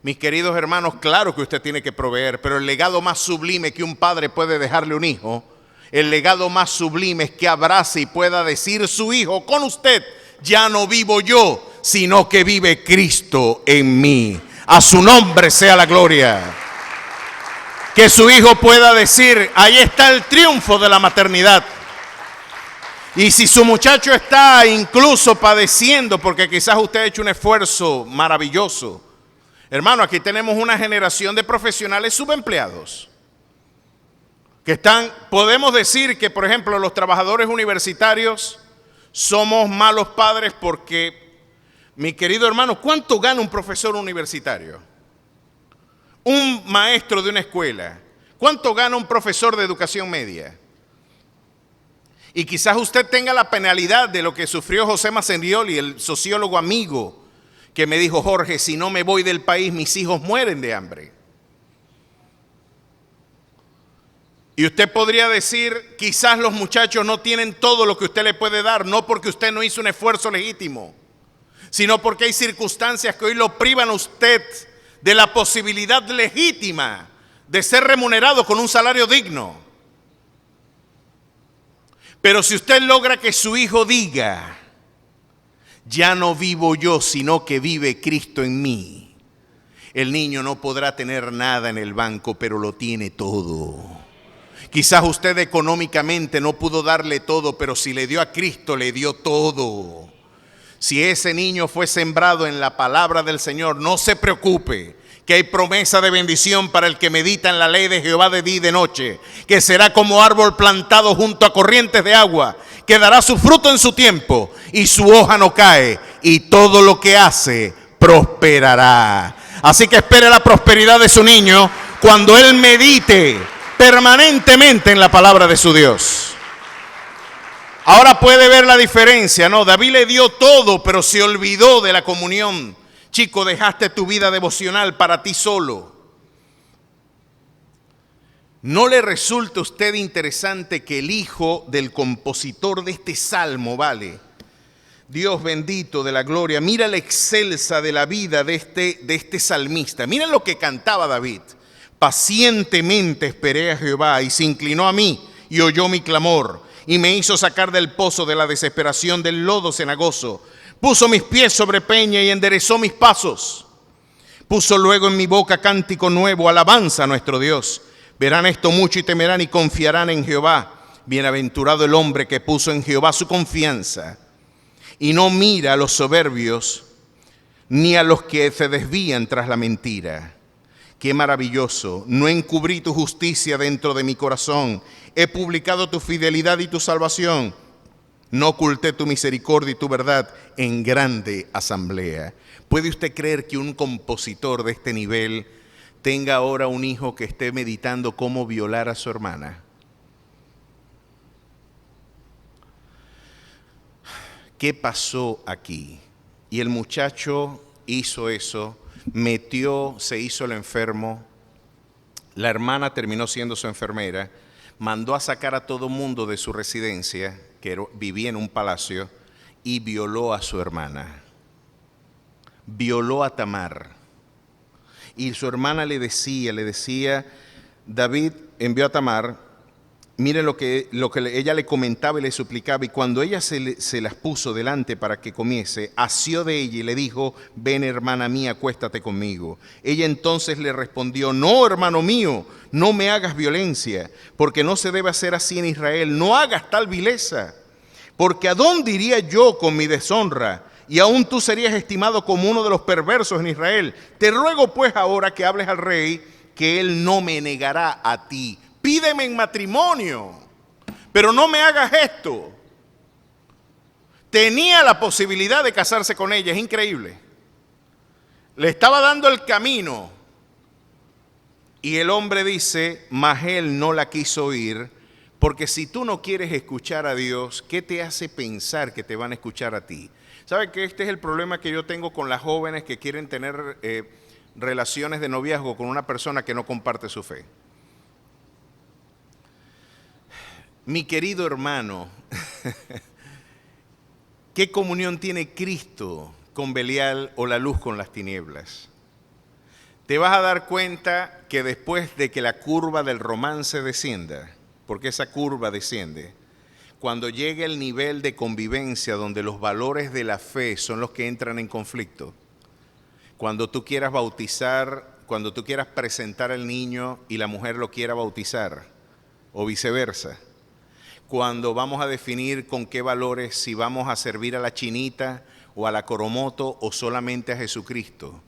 Mis queridos hermanos, claro que usted tiene que proveer, pero el legado más sublime que un padre puede dejarle a un hijo, el legado más sublime es que abrace y pueda decir su hijo con usted, ya no vivo yo, sino que vive Cristo en mí. A su nombre sea la gloria. Que su hijo pueda decir, ahí está el triunfo de la maternidad. Y si su muchacho está incluso padeciendo, porque quizás usted ha hecho un esfuerzo maravilloso. Hermano, aquí tenemos una generación de profesionales subempleados. Que podemos decir que, por ejemplo, los trabajadores universitarios somos malos padres porque, mi querido hermano, ¿cuánto gana un profesor universitario? Un maestro de una escuela. ¿Cuánto gana un profesor de educación media? Y quizás usted tenga la penalidad de lo que sufrió José Mazzenioli, el sociólogo amigo, que me dijo, Jorge, si no me voy del país, mis hijos mueren de hambre. Y usted podría decir, quizás los muchachos no tienen todo lo que usted le puede dar, no porque usted no hizo un esfuerzo legítimo, sino porque hay circunstancias que hoy lo privan a usted de la posibilidad legítima de ser remunerado con un salario digno. Pero si usted logra que su hijo diga, ya no vivo yo, sino que vive Cristo en mí, el niño no podrá tener nada en el banco, pero lo tiene todo. Quizás usted económicamente no pudo darle todo, pero si le dio a Cristo, le dio todo. Si ese niño fue sembrado en la palabra del Señor, no se preocupe, que hay promesa de bendición para el que medita en la ley de Jehová de día y de noche, que será como árbol plantado junto a corrientes de agua, que dará su fruto en su tiempo y su hoja no cae, y todo lo que hace prosperará. Así que espere la prosperidad de su niño cuando él medite permanentemente en la palabra de su Dios. Ahora puede ver la diferencia, ¿no? David le dio todo, pero se olvidó de la comunión. Chico, dejaste tu vida devocional para ti solo. ¿No le resulta a usted interesante que el hijo del compositor de este salmo, Dios bendito de la gloria, mira la excelsa de la vida de este salmista? Mira lo que cantaba David. Pacientemente esperé a Jehová y se inclinó a mí y oyó mi clamor y me hizo sacar del pozo de la desesperación, del lodo cenagoso. Puso mis pies sobre peña y enderezó mis pasos. Puso luego en mi boca cántico nuevo, alabanza a nuestro Dios. Verán esto mucho y temerán y confiarán en Jehová. Bienaventurado el hombre que puso en Jehová su confianza y no mira a los soberbios ni a los que se desvían tras la mentira. Qué maravilloso, no encubrí tu justicia dentro de mi corazón. He publicado tu fidelidad y tu salvación. No oculté tu misericordia y tu verdad en grande asamblea. ¿Puede usted creer que un compositor de este nivel tenga ahora un hijo que esté meditando cómo violar a su hermana? ¿Qué pasó aquí? Y el muchacho hizo eso metió, se hizo el enfermo, la hermana terminó siendo su enfermera, mandó a sacar a todo mundo de su residencia, que vivía en un palacio, y violó a su hermana. Violó a Tamar. Y su hermana le decía, David envió a Tamar. Mire lo que ella le comentaba y le suplicaba, y cuando ella se las puso delante para que comiese, asió de ella y le dijo, ven hermana mía, acuéstate conmigo. Ella entonces le respondió, no hermano mío, no me hagas violencia, porque no se debe hacer así en Israel, no hagas tal vileza, porque ¿a dónde iría yo con mi deshonra? Y aún tú serías estimado como uno de los perversos en Israel. Te ruego pues ahora que hables al rey, que él no me negará a ti. Pídeme en matrimonio, pero no me hagas esto. Tenía la posibilidad de casarse con ella, es increíble. Le estaba dando el camino. Y el hombre dice, mas él no la quiso oír, porque si tú no quieres escuchar a Dios, ¿qué te hace pensar que te van a escuchar a ti? ¿Sabe que este es el problema que yo tengo con las jóvenes que quieren tener relaciones de noviazgo con una persona que no comparte su fe? Mi querido hermano, ¿qué comunión tiene Cristo con Belial o la luz con las tinieblas? Te vas a dar cuenta que después de que la curva del romance descienda, porque esa curva desciende, cuando llegue el nivel de convivencia donde los valores de la fe son los que entran en conflicto, cuando tú quieras bautizar, cuando tú quieras presentar al niño y la mujer lo quiera bautizar, o viceversa, cuando vamos a definir con qué valores, si vamos a servir a la chinita o a la coromoto o solamente a Jesucristo.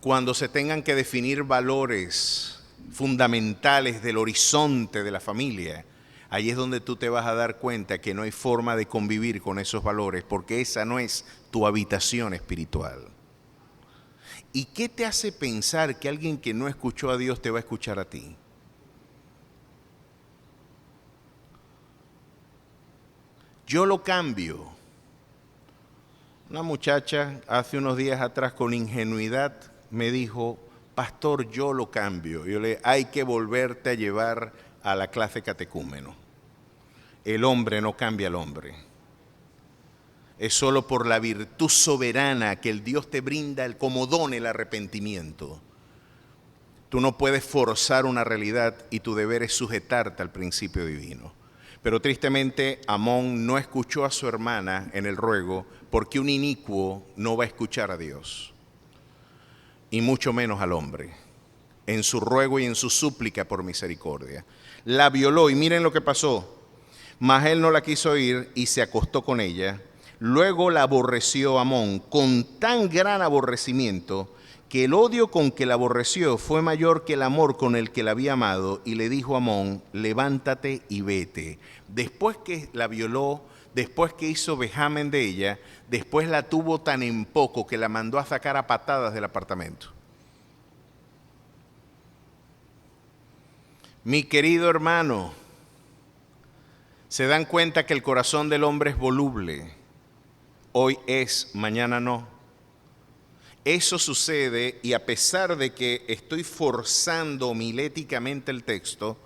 Cuando se tengan que definir valores fundamentales del horizonte de la familia, ahí es donde tú te vas a dar cuenta que no hay forma de convivir con esos valores, porque esa no es tu habitación espiritual. ¿Y qué te hace pensar que alguien que no escuchó a Dios te va a escuchar a ti? Yo lo cambio. Una muchacha hace unos días atrás con ingenuidad me dijo, pastor, yo lo cambio. Yo le dije, hay que volverte a llevar a la clase catecúmeno. El hombre no cambia al hombre. Es solo por la virtud soberana que el Dios te brinda como don el arrepentimiento. Tú no puedes forzar una realidad y tu deber es sujetarte al principio divino. Pero tristemente Amón no escuchó a su hermana en el ruego, porque un inicuo no va a escuchar a Dios, y mucho menos al hombre, en su ruego y en su súplica por misericordia. La violó y miren lo que pasó. Mas él no la quiso oír y se acostó con ella. Luego la aborreció Amón con tan gran aborrecimiento que el odio con que la aborreció fue mayor que el amor con el que la había amado, y le dijo a Amón, levántate y vete. Después que la violó, después que hizo vejamen de ella, después la tuvo tan en poco que la mandó a sacar a patadas del apartamento. Mi querido hermano, se dan cuenta que el corazón del hombre es voluble. Hoy es, mañana no. Eso sucede, y a pesar de que estoy forzando homiléticamente el texto,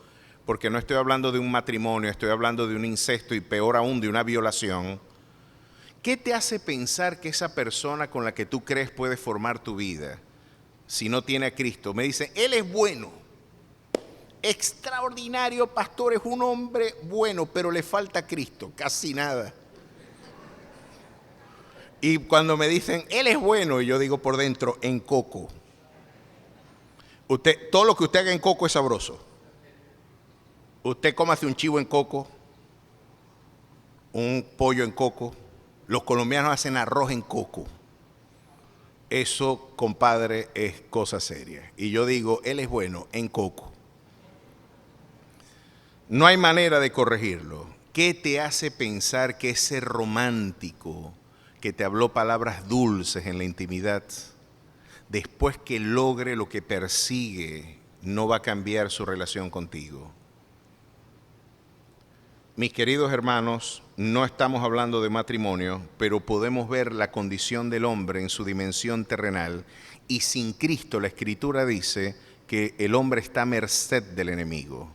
porque no estoy hablando de un matrimonio, estoy hablando de un incesto y peor aún de una violación, ¿qué te hace pensar que esa persona con la que tú crees puede formar tu vida si no tiene a Cristo? Me dice, él es bueno, extraordinario pastor, es un hombre bueno, pero le falta a Cristo, casi nada. Y cuando me dicen, él es bueno, y yo digo por dentro, en coco. Todo lo que usted haga en coco es sabroso. Usted cómase un chivo en coco, un pollo en coco. Los colombianos hacen arroz en coco. Eso, compadre, es cosa seria. Y yo digo, él es bueno en coco. No hay manera de corregirlo. ¿Qué te hace pensar que ese romántico que te habló palabras dulces en la intimidad, después que logre lo que persigue, no va a cambiar su relación contigo? Mis queridos hermanos, no estamos hablando de matrimonio, pero podemos ver la condición del hombre en su dimensión terrenal, y sin Cristo la Escritura dice que el hombre está a merced del enemigo.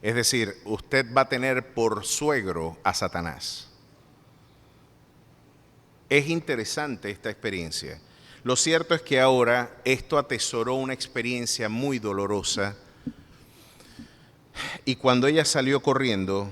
Es decir, usted va a tener por suegro a Satanás. Es interesante esta experiencia. Lo cierto es que ahora esto atesoró una experiencia muy dolorosa, y cuando ella salió corriendo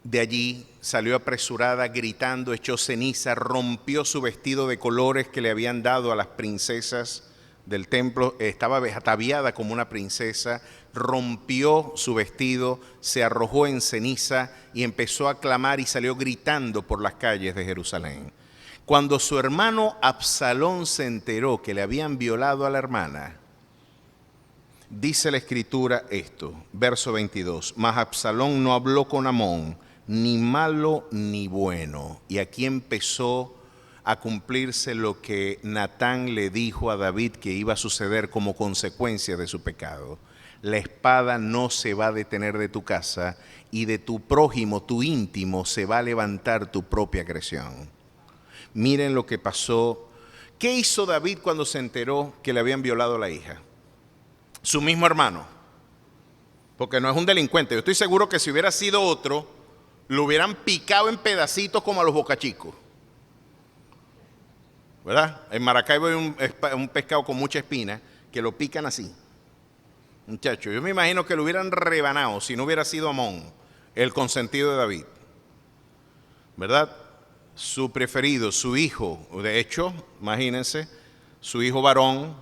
de allí, salió apresurada, gritando, echó ceniza, rompió su vestido de colores que le habían dado a las princesas del templo, estaba ataviada como una princesa, rompió su vestido, se arrojó en ceniza y empezó a clamar y salió gritando por las calles de Jerusalén. Cuando su hermano Absalón se enteró que le habían violado a la hermana, dice la Escritura esto, verso 22, mas Absalón no habló con Amnón, ni malo ni bueno. Y aquí empezó a cumplirse lo que Natán le dijo a David que iba a suceder como consecuencia de su pecado. La espada no se va a detener de tu casa, y de tu prójimo, tu íntimo, se va a levantar tu propia agresión. Miren lo que pasó. ¿Qué hizo David cuando se enteró que le habían violado a la hija? Su mismo hermano, porque no es un delincuente. Yo estoy seguro que si hubiera sido otro, lo hubieran picado en pedacitos como a los bocachicos, ¿verdad? En Maracaibo hay un pescado con mucha espina que lo pican así. Muchachos, yo me imagino que lo hubieran rebanado si no hubiera sido Amnón, el consentido de David, ¿verdad? Su preferido, su hijo, de hecho, imagínense, su hijo varón,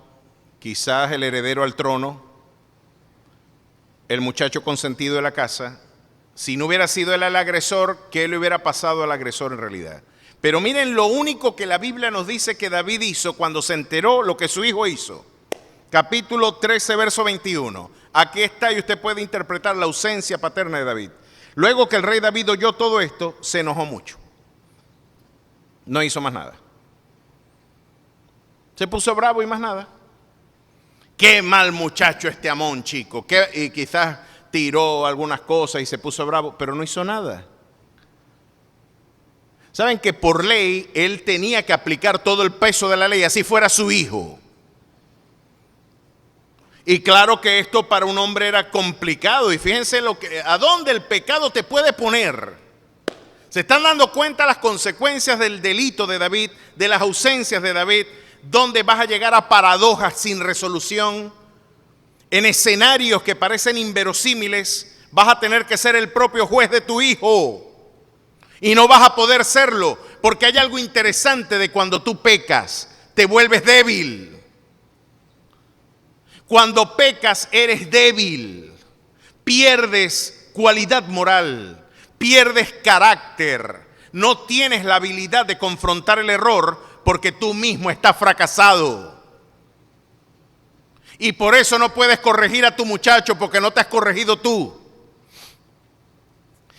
quizás el heredero al trono, el muchacho consentido de la casa. Si no hubiera sido él el agresor, ¿qué le hubiera pasado al agresor en realidad? Pero miren lo único que la Biblia nos dice que David hizo cuando se enteró lo que su hijo hizo. Capítulo 13, verso 21. Aquí está, y usted puede interpretar la ausencia paterna de David. Luego que el rey David oyó todo esto, se enojó mucho. No hizo más nada. Se puso bravo y más nada. Qué mal muchacho este Amnón, chico. Y quizás tiró algunas cosas y se puso bravo, pero no hizo nada. Saben que por ley él tenía que aplicar todo el peso de la ley, así fuera su hijo. Y claro que esto para un hombre era complicado, y fíjense a dónde el pecado te puede poner. Se están dando cuenta las consecuencias del delito de David, de las ausencias de David, donde vas a llegar a paradojas sin resolución. En escenarios que parecen inverosímiles, vas a tener que ser el propio juez de tu hijo. Y no vas a poder serlo, porque hay algo interesante de cuando tú pecas, te vuelves débil. Cuando pecas eres débil, pierdes cualidad moral, pierdes carácter, no tienes la habilidad de confrontar el error porque tú mismo estás fracasado. Y por eso no puedes corregir a tu muchacho porque no te has corregido tú.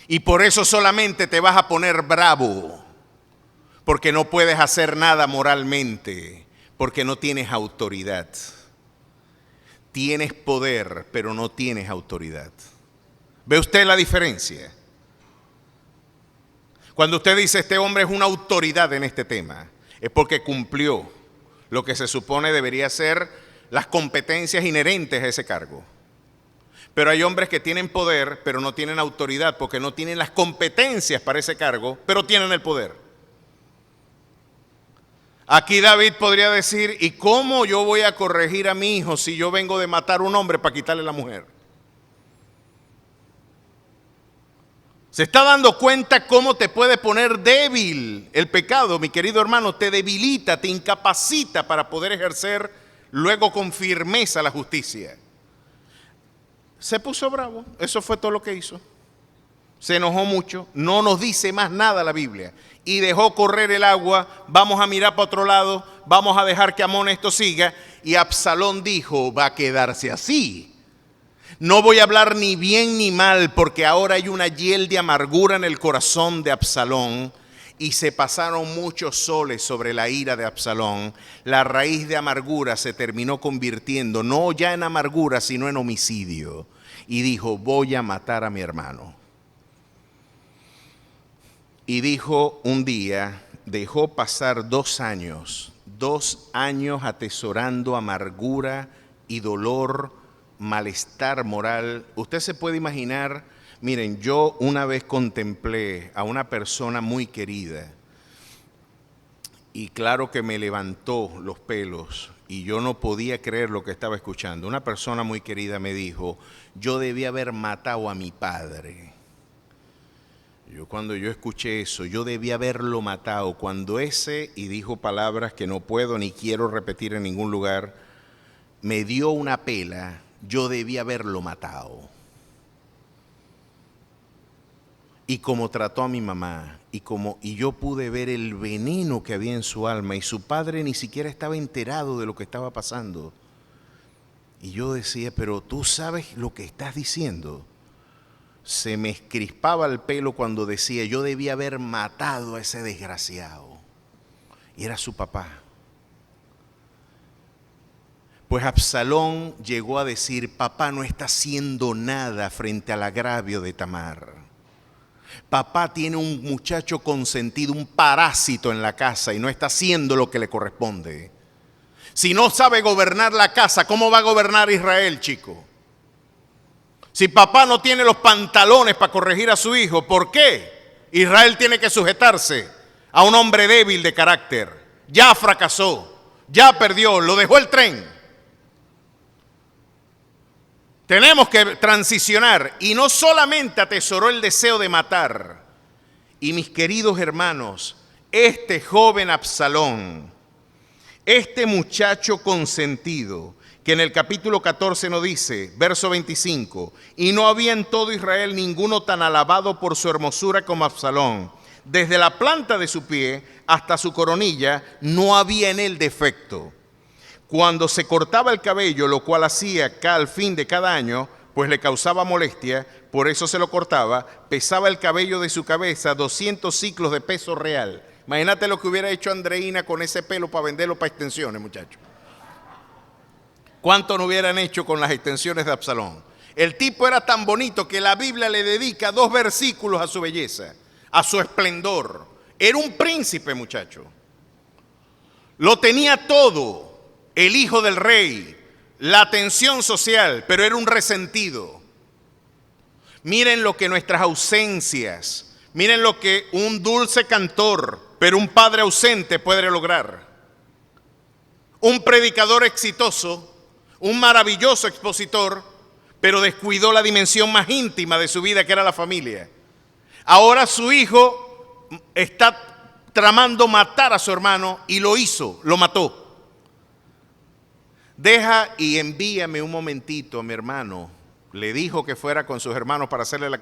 Y por eso solamente te vas a poner bravo, porque no puedes hacer nada moralmente, porque no tienes autoridad. Tienes poder, pero no tienes autoridad. ¿Ve usted la diferencia? Cuando usted dice este hombre es una autoridad en este tema, es porque cumplió lo que se supone debería ser las competencias inherentes a ese cargo. Pero hay hombres que tienen poder, pero no tienen autoridad, porque no tienen las competencias para ese cargo, pero tienen el poder. Aquí David podría decir, ¿y cómo yo voy a corregir a mi hijo si yo vengo de matar a un hombre para quitarle la mujer? Se está dando cuenta cómo te puede poner débil el pecado, mi querido hermano, te debilita, te incapacita para poder ejercer luego con firmeza la justicia. Se puso bravo, eso fue todo lo que hizo. Se enojó mucho, no nos dice más nada la Biblia. Y dejó correr el agua, vamos a mirar para otro lado, vamos a dejar que Amnón esto siga. Y Absalón dijo, va a quedarse así. No voy a hablar ni bien ni mal, porque ahora hay una hiel de amargura en el corazón de Absalón. Y se pasaron muchos soles sobre la ira de Absalón. La raíz de amargura se terminó convirtiendo, no ya en amargura, sino en homicidio. Y dijo, voy a matar a mi hermano. y dijo un día, dejó pasar 2 años atesorando amargura y dolor, malestar moral. Usted se puede imaginar, miren, yo una vez contemplé a una persona muy querida y claro que me levantó los pelos y yo no podía creer lo que estaba escuchando. Una persona muy querida me dijo, yo debía haber matado a mi padre. Cuando yo escuché eso, yo debía haberlo matado. Y dijo palabras que no puedo ni quiero repetir en ningún lugar, me dio una pela, yo debía haberlo matado. Y como trató a mi mamá, y yo pude ver el veneno que había en su alma, y su padre ni siquiera estaba enterado de lo que estaba pasando. Y yo decía, pero tú sabes lo que estás diciendo. Se me crispaba el pelo cuando decía, yo debía haber matado a ese desgraciado. Y era su papá. Pues Absalón llegó a decir, papá no está haciendo nada frente al agravio de Tamar. Papá tiene un muchacho consentido, un parásito en la casa y no está haciendo lo que le corresponde. Si no sabe gobernar la casa, ¿cómo va a gobernar Israel, chico? Si papá no tiene los pantalones para corregir a su hijo, ¿por qué Israel tiene que sujetarse a un hombre débil de carácter? Ya fracasó, ya perdió, lo dejó el tren. Tenemos que transicionar y no solamente atesoró el deseo de matar. Y mis queridos hermanos, este joven Absalón, este muchacho consentido, que en el capítulo 14 nos dice, verso 25, y no había en todo Israel ninguno tan alabado por su hermosura como Absalón. Desde la planta de su pie hasta su coronilla no había en él defecto. Cuando se cortaba el cabello, lo cual hacía al fin de cada año, pues le causaba molestia, por eso se lo cortaba, pesaba el cabello de su cabeza 200 ciclos de peso real. Imagínate lo que hubiera hecho Andreina con ese pelo para venderlo para extensiones, muchachos. ¿Cuánto no hubieran hecho con las extensiones de Absalón? El tipo era tan bonito que la Biblia le dedica 2 versículos a su belleza, a su esplendor. Era un príncipe, muchacho. Lo tenía todo, el hijo del rey, la atención social, pero era un resentido. Miren lo que nuestras ausencias, miren lo que un dulce cantor, pero un padre ausente puede lograr. Un predicador exitoso, un maravilloso expositor, pero descuidó la dimensión más íntima de su vida, que era la familia. Ahora su hijo está tramando matar a su hermano y lo hizo, lo mató. Deja y envíame un momentito a mi hermano. Le dijo que fuera con sus hermanos para hacerle la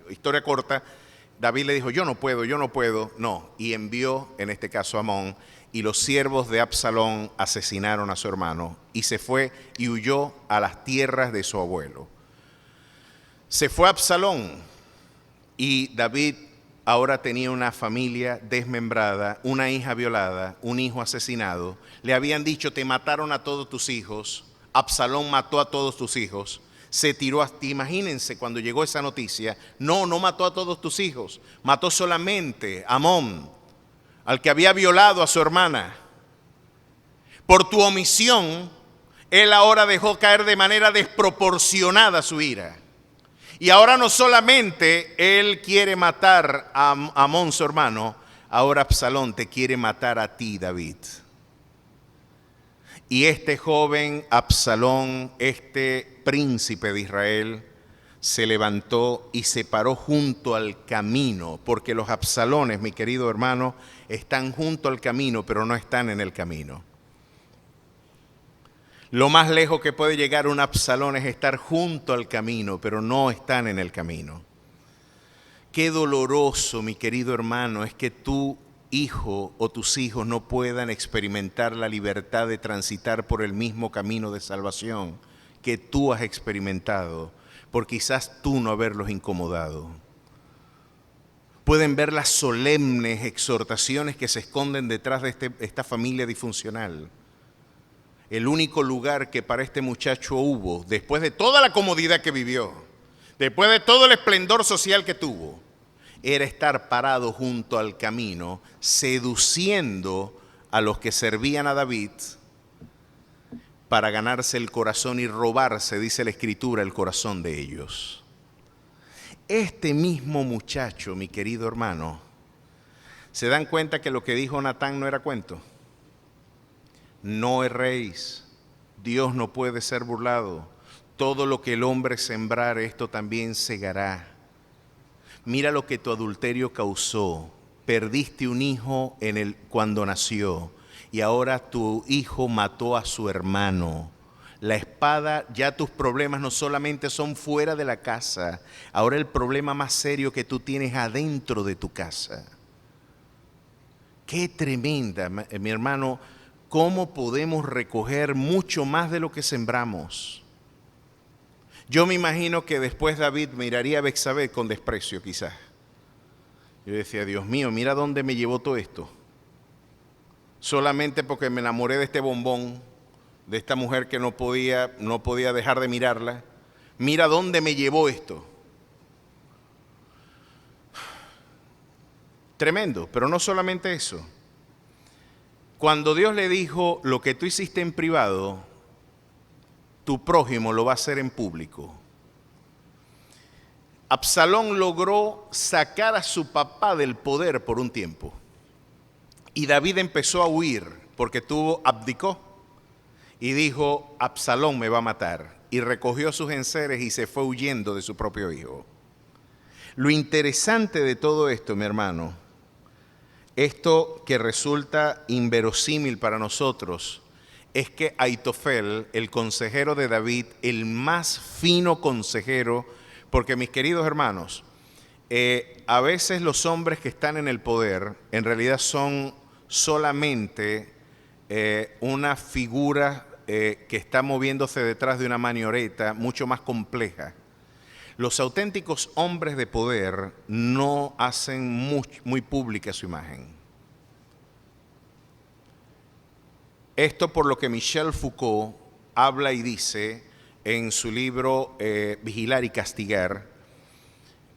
historia corta. David le dijo, yo no puedo. No, y envió, en este caso a Amón, y los siervos de Absalón asesinaron a su hermano y se fue y huyó a las tierras de su abuelo. Se fue Absalón y David ahora tenía una familia desmembrada, una hija violada, un hijo asesinado. Le habían dicho, te mataron a todos tus hijos. Absalón mató a todos tus hijos. Se tiró hasta, imagínense cuando llegó esa noticia, no mató a todos tus hijos, mató solamente a Amón, al que había violado a su hermana. Por tu omisión, él ahora dejó caer de manera desproporcionada su ira. Y ahora no solamente él quiere matar a Amón, su hermano, ahora Absalón te quiere matar a ti, David. Y este joven Absalón, este príncipe de Israel, se levantó y se paró junto al camino, porque los Absalones, mi querido hermano, están junto al camino, pero no están en el camino. Lo más lejos que puede llegar un Absalón es estar junto al camino, pero no están en el camino. Qué doloroso, mi querido hermano, es que tu hijo o tus hijos no puedan experimentar la libertad de transitar por el mismo camino de salvación que tú has experimentado, por quizás tú no haberlos incomodado. Pueden ver las solemnes exhortaciones que se esconden detrás de esta familia disfuncional. El único lugar que para este muchacho hubo, después de toda la comodidad que vivió, después de todo el esplendor social que tuvo, era estar parado junto al camino, seduciendo a los que servían a David para ganarse el corazón y robarse, dice la Escritura, el corazón de ellos. Este mismo muchacho, mi querido hermano, ¿se dan cuenta que lo que dijo Natán no era cuento? No erréis, Dios no puede ser burlado. Todo lo que el hombre sembrare, esto también segará. Mira lo que tu adulterio causó. Perdiste un hijo cuando nació y ahora tu hijo mató a su hermano. La espada, ya tus problemas no solamente son fuera de la casa, ahora el problema más serio que tú tienes adentro de tu casa. Qué tremenda, mi hermano, cómo podemos recoger mucho más de lo que sembramos. Yo me imagino que después David miraría a Betsabé con desprecio quizás. Yo decía, Dios mío, mira dónde me llevó todo esto. Solamente porque me enamoré de este bombón, de esta mujer que no podía dejar de mirarla. Mira dónde me llevó esto. Tremendo, pero no solamente eso. Cuando Dios le dijo, lo que tú hiciste en privado, tu prójimo lo va a hacer en público. Absalón logró sacar a su papá del poder por un tiempo. Y David empezó a huir porque abdicó y dijo, Absalón me va a matar. Y recogió sus enseres y se fue huyendo de su propio hijo. Lo interesante de todo esto, mi hermano, esto que resulta inverosímil para nosotros, es que Aitofel, el consejero de David, el más fino consejero, porque mis queridos hermanos, a veces los hombres que están en el poder en realidad son solamente una figura que está moviéndose detrás de una manioreta mucho más compleja. Los auténticos hombres de poder no hacen muy pública su imagen. Esto por lo que Michel Foucault habla y dice en su libro Vigilar y Castigar.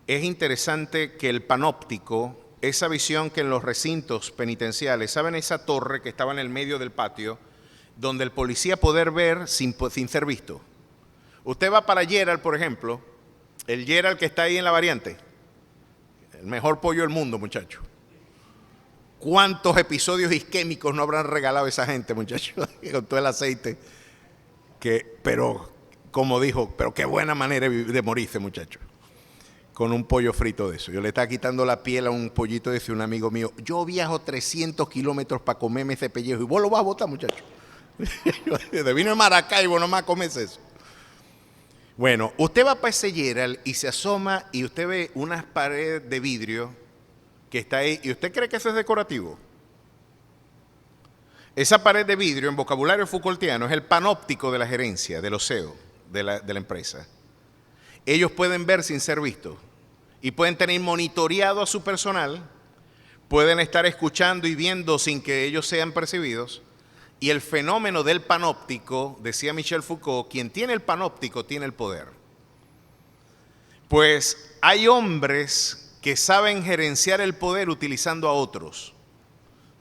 Es interesante que el panóptico, esa visión que en los recintos penitenciales, ¿saben esa torre que estaba en el medio del patio, donde el policía poder ver sin ser visto? Usted va para Gerald, por ejemplo, el Gerald que está ahí en la variante, el mejor pollo del mundo, muchacho. ¿Cuántos episodios isquémicos no habrán regalado esa gente, muchachos? Con todo el aceite. Pero, como dijo, pero qué buena manera de morirse, muchachos. Con un pollo frito de eso. Yo le estaba quitando la piel a un pollito de ese, un amigo mío. Yo viajo 300 kilómetros para comerme ese pellejo. Y vos lo vas a botar, muchachos. De vino de Maracaibo nomás comes eso. Bueno, usted va para ese Gerald y se asoma y usted ve unas paredes de vidrio que está ahí, y usted cree que eso es decorativo. Esa pared de vidrio, en vocabulario Foucaultiano, es el panóptico de la gerencia, de los CEO, de la empresa. Ellos pueden ver sin ser vistos, y pueden tener monitoreado a su personal, pueden estar escuchando y viendo sin que ellos sean percibidos, y el fenómeno del panóptico, decía Michel Foucault, quien tiene el panóptico tiene el poder. Pues hay hombres que saben gerenciar el poder utilizando a otros.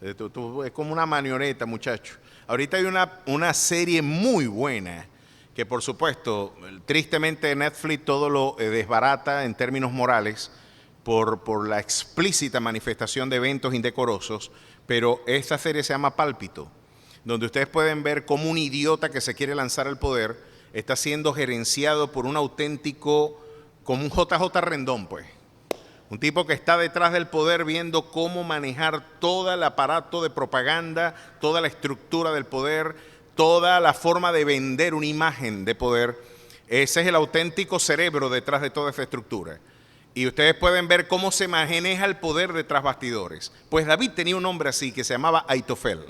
Es como una marioneta, muchacho. Ahorita hay una serie muy buena que, por supuesto, tristemente Netflix todo lo desbarata en términos morales por la explícita manifestación de eventos indecorosos, pero esta serie se llama Pálpito, donde ustedes pueden ver cómo un idiota que se quiere lanzar al poder está siendo gerenciado por un auténtico, como un JJ Rendón, pues. Un tipo que está detrás del poder viendo cómo manejar todo el aparato de propaganda, toda la estructura del poder, toda la forma de vender una imagen de poder. Ese es el auténtico cerebro detrás de toda esa estructura. Y ustedes pueden ver cómo se maneja el poder detrás bastidores. Pues David tenía un hombre así que se llamaba Aitofel.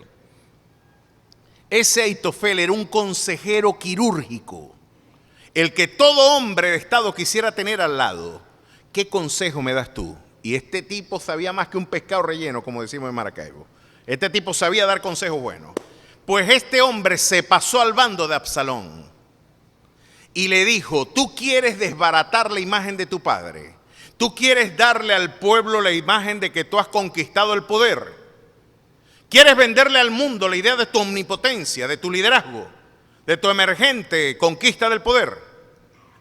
Ese Aitofel era un consejero quirúrgico, el que todo hombre de Estado quisiera tener al lado. ¿Qué consejo me das tú? Y este tipo sabía más que un pescado relleno, como decimos en Maracaibo. Este tipo sabía dar consejos buenos. Pues este hombre se pasó al bando de Absalón y le dijo, tú quieres desbaratar la imagen de tu padre. Tú quieres darle al pueblo la imagen de que tú has conquistado el poder. Quieres venderle al mundo la idea de tu omnipotencia, de tu liderazgo, de tu emergente conquista del poder.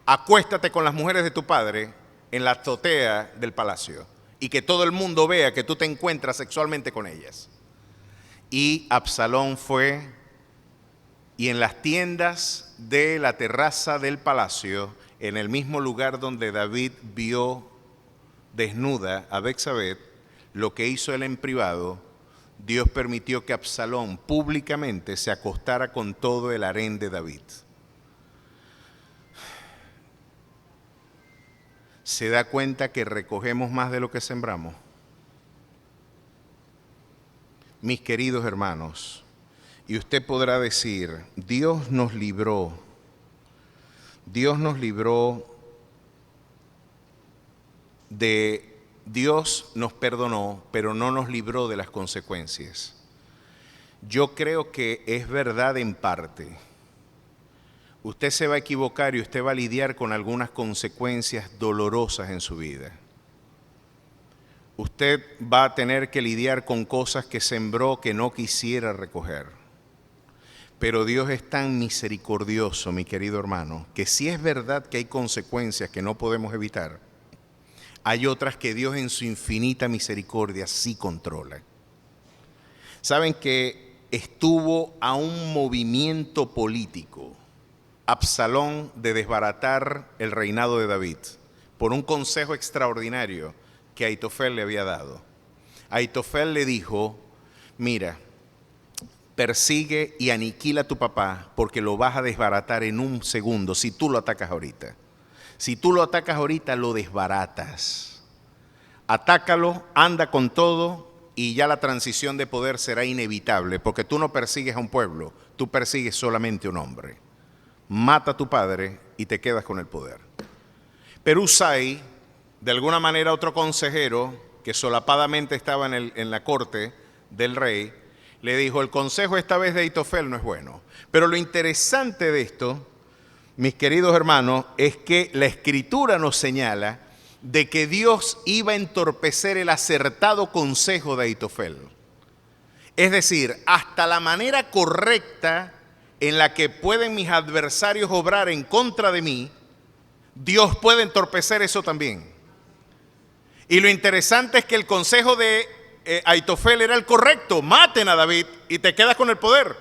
Acuéstate con las mujeres de tu padre en la azotea del palacio y que todo el mundo vea que tú te encuentras sexualmente con ellas. Y Absalón fue, y en las tiendas de la terraza del palacio, en el mismo lugar donde David vio desnuda a Betsabé, lo que hizo él en privado, Dios permitió que Absalón públicamente se acostara con todo el harén de David. ¿Se da cuenta que recogemos más de lo que sembramos? Mis queridos hermanos, y usted podrá decir, Dios nos libró Dios nos perdonó, pero no nos libró de las consecuencias. Yo creo que es verdad en parte. Usted se va a equivocar y usted va a lidiar con algunas consecuencias dolorosas en su vida. Usted va a tener que lidiar con cosas que sembró que no quisiera recoger. Pero Dios es tan misericordioso, mi querido hermano, que si es verdad que hay consecuencias que no podemos evitar, hay otras que Dios en su infinita misericordia sí controla. Saben que estuvo a un movimiento político, Absalón, de desbaratar el reinado de David por un consejo extraordinario que Ahitofel le había dado. Ahitofel le dijo, mira, persigue y aniquila a tu papá porque lo vas a desbaratar en un segundo si tú lo atacas ahorita. Si tú lo atacas ahorita, lo desbaratas. Atácalo, anda con todo y ya la transición de poder será inevitable porque tú no persigues a un pueblo, tú persigues solamente a un hombre. Mata a tu padre y te quedas con el poder. Pero Usai, de alguna manera otro consejero que solapadamente estaba en la corte del rey, le dijo, el consejo esta vez de Ahitofel no es bueno. Pero lo interesante de esto, mis queridos hermanos, es que la Escritura nos señala de que Dios iba a entorpecer el acertado consejo de Ahitofel. Es decir, hasta la manera correcta en la que pueden mis adversarios obrar en contra de mí, Dios puede entorpecer eso también. Y lo interesante es que el consejo de Ahitofel era el correcto. Maten a David y te quedas con el poder.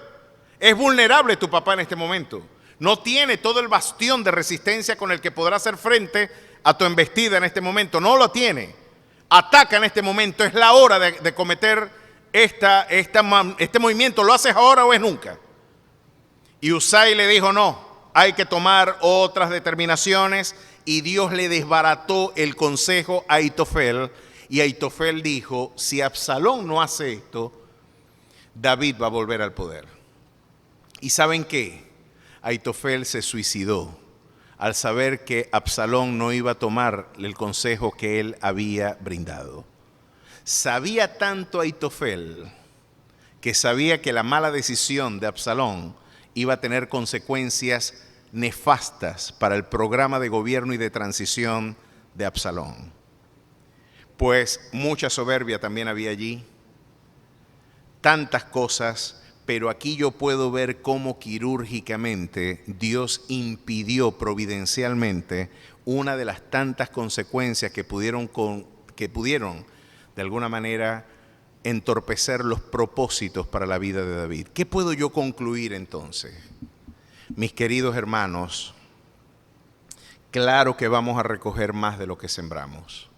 Es vulnerable tu papá en este momento. No tiene todo el bastión de resistencia con el que podrá hacer frente a tu embestida en este momento. No lo tiene. Ataca en este momento. Es la hora de cometer este movimiento. ¿Lo haces ahora o es nunca? Y Usai le dijo, no, hay que tomar otras determinaciones. Y Dios le desbarató el consejo a Ahitofel. Y Ahitofel dijo, si Absalón no hace esto, David va a volver al poder. ¿Y saben qué? Ahitofel se suicidó al saber que Absalón no iba a tomar el consejo que él había brindado. Sabía tanto Ahitofel que sabía que la mala decisión de Absalón iba a tener consecuencias nefastas para el programa de gobierno y de transición de Absalón. Pues mucha soberbia también había allí, tantas cosas. Pero aquí yo puedo ver cómo quirúrgicamente Dios impidió providencialmente una de las tantas consecuencias que pudieron de alguna manera entorpecer los propósitos para la vida de David. ¿Qué puedo yo concluir entonces? Mis queridos hermanos, claro que vamos a recoger más de lo que sembramos.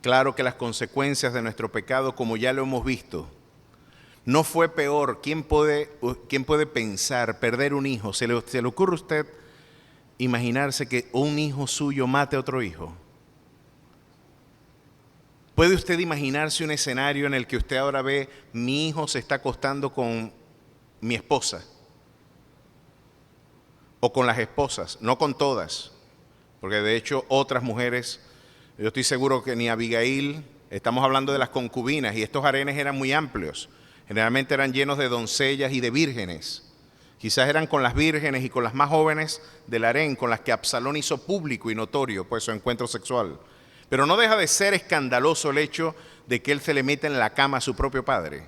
Claro que las consecuencias de nuestro pecado, como ya lo hemos visto, no fue peor. ¿Quién puede pensar perder un hijo? ¿Se le ocurre a usted imaginarse que un hijo suyo mate a otro hijo? ¿Puede usted imaginarse un escenario en el que usted ahora ve, mi hijo se está acostando con mi esposa? O con las esposas, no con todas. Porque de hecho otras mujeres, yo estoy seguro que ni Abigail, estamos hablando de las concubinas, y estos harenes eran muy amplios. Generalmente eran llenos de doncellas y de vírgenes. Quizás eran con las vírgenes y con las más jóvenes del harén, con las que Absalón hizo público y notorio pues su encuentro sexual. Pero no deja de ser escandaloso el hecho de que él se le meta en la cama a su propio padre.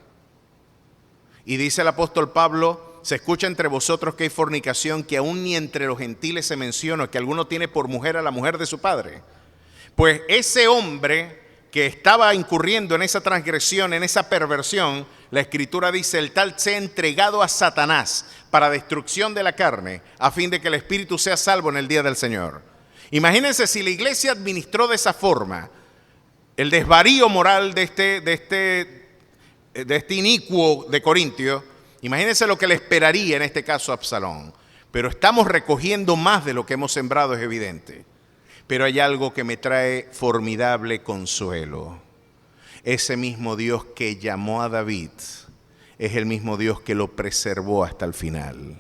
Y dice el apóstol Pablo, se escucha entre vosotros que hay fornicación, que aún ni entre los gentiles se menciona, que alguno tiene por mujer a la mujer de su padre. Pues ese hombre que estaba incurriendo en esa transgresión, en esa perversión, la Escritura dice, el tal sea entregado a Satanás para destrucción de la carne, a fin de que el espíritu sea salvo en el día del Señor. Imagínense si la iglesia administró de esa forma el desvarío moral de este inicuo de Corintio. Imagínense lo que le esperaría en este caso a Absalón. Pero estamos recogiendo más de lo que hemos sembrado, es evidente. Pero hay algo que me trae formidable consuelo. Ese mismo Dios que llamó a David es el mismo Dios que lo preservó hasta el final.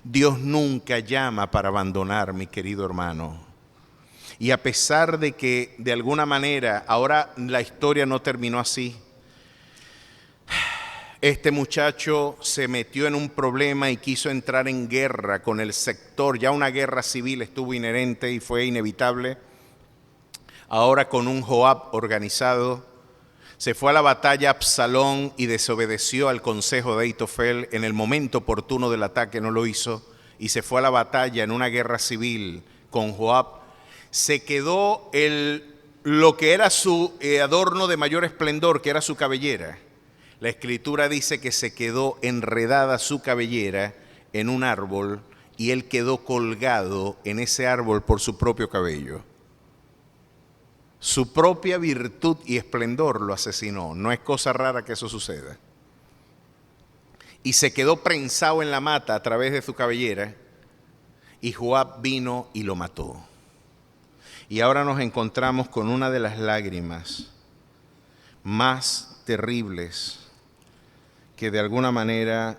Dios nunca llama para abandonar, mi querido hermano. Y a pesar de que de alguna manera ahora la historia no terminó así, este muchacho se metió en un problema y quiso entrar en guerra con el sector. Ya una guerra civil estuvo inherente y fue inevitable. Ahora con un Joab organizado, se fue a la batalla Absalón y desobedeció al consejo de Ahitofel. En el momento oportuno del ataque no lo hizo y se fue a la batalla en una guerra civil con Joab. Se quedó lo que era su adorno de mayor esplendor, que era su cabellera. La Escritura dice que se quedó enredada su cabellera en un árbol y él quedó colgado en ese árbol por su propio cabello. Su propia virtud y esplendor lo asesinó. No es cosa rara que eso suceda. Y se quedó prensado en la mata a través de su cabellera y Joab vino y lo mató. Y ahora nos encontramos con una de las lágrimas más terribles que de alguna manera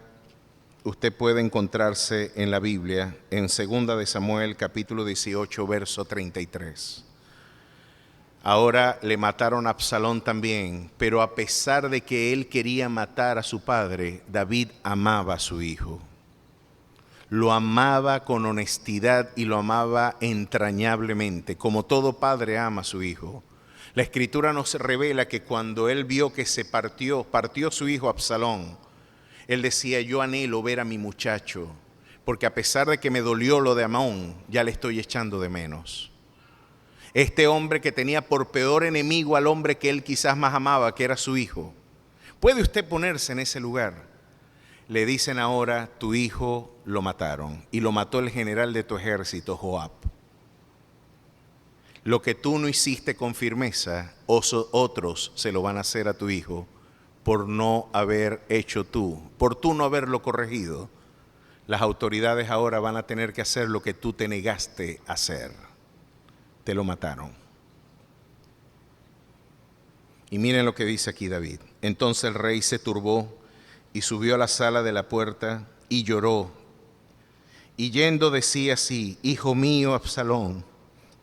usted puede encontrarse en la Biblia, en 2 de Samuel, capítulo 18, verso 33. Ahora le mataron a Absalón también, pero a pesar de que él quería matar a su padre, David amaba a su hijo. Lo amaba con honestidad y lo amaba entrañablemente, como todo padre ama a su hijo. La Escritura nos revela que cuando él vio que se partió su hijo Absalón, él decía, yo anhelo ver a mi muchacho, porque a pesar de que me dolió lo de Amón, ya le estoy echando de menos. Este hombre que tenía por peor enemigo al hombre que él quizás más amaba, que era su hijo. ¿Puede usted ponerse en ese lugar? Le dicen ahora, tu hijo lo mataron, y lo mató el general de tu ejército, Joab. Lo que tú no hiciste con firmeza, otros se lo van a hacer a tu hijo por no haber hecho tú, por tú no haberlo corregido. Las autoridades ahora van a tener que hacer lo que tú te negaste a hacer. Te lo mataron. Y miren lo que dice aquí David. Entonces el rey se turbó y subió a la sala de la puerta y lloró. Y yendo decía así, hijo mío Absalón,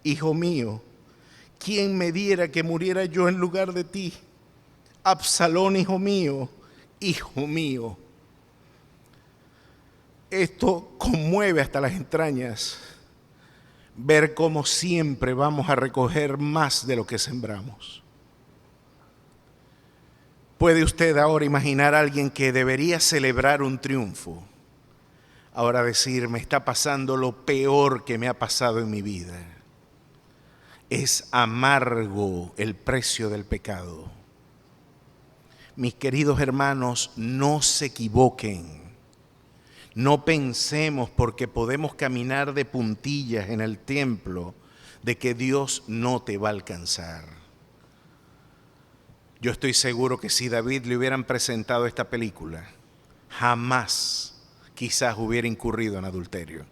hijo mío, ¿quién me diera que muriera yo en lugar de ti? Absalón, hijo mío, hijo mío. Esto conmueve hasta las entrañas, ver cómo siempre vamos a recoger más de lo que sembramos. ¿Puede usted ahora imaginar a alguien que debería celebrar un triunfo? Ahora decir, me está pasando lo peor que me ha pasado en mi vida. Es amargo el precio del pecado. Mis queridos hermanos, no se equivoquen. No pensemos porque podemos caminar de puntillas en el templo de que Dios no te va a alcanzar. Yo estoy seguro que si David le hubieran presentado esta película, jamás quizás hubiera incurrido en adulterio.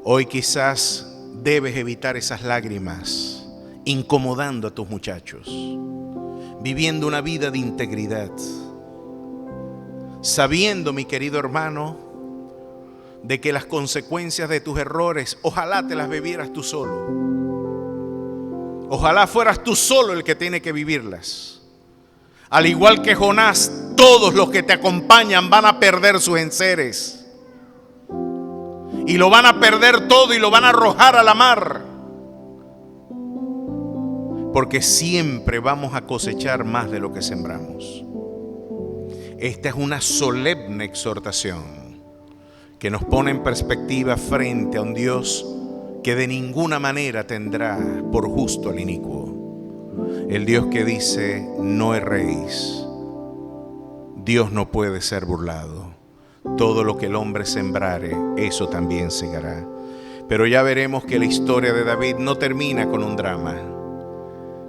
Hoy quizás debes evitar esas lágrimas, incomodando a tus muchachos, viviendo una vida de integridad, sabiendo, mi querido hermano, de que las consecuencias de tus errores, ojalá te las vivieras tú solo. Ojalá fueras tú solo el que tiene que vivirlas. Al igual que Jonás, todos los que te acompañan van a perder sus enseres. Y lo van a perder todo y lo van a arrojar a la mar. porque siempre vamos a cosechar más de lo que sembramos. Esta es una solemne exhortación que nos pone en perspectiva frente a un Dios que de ninguna manera tendrá por justo al inicuo. El Dios que dice: no erréis. Dios no puede ser burlado. Todo lo que el hombre sembrare, eso también segará. Pero ya veremos que la historia de David no termina con un drama.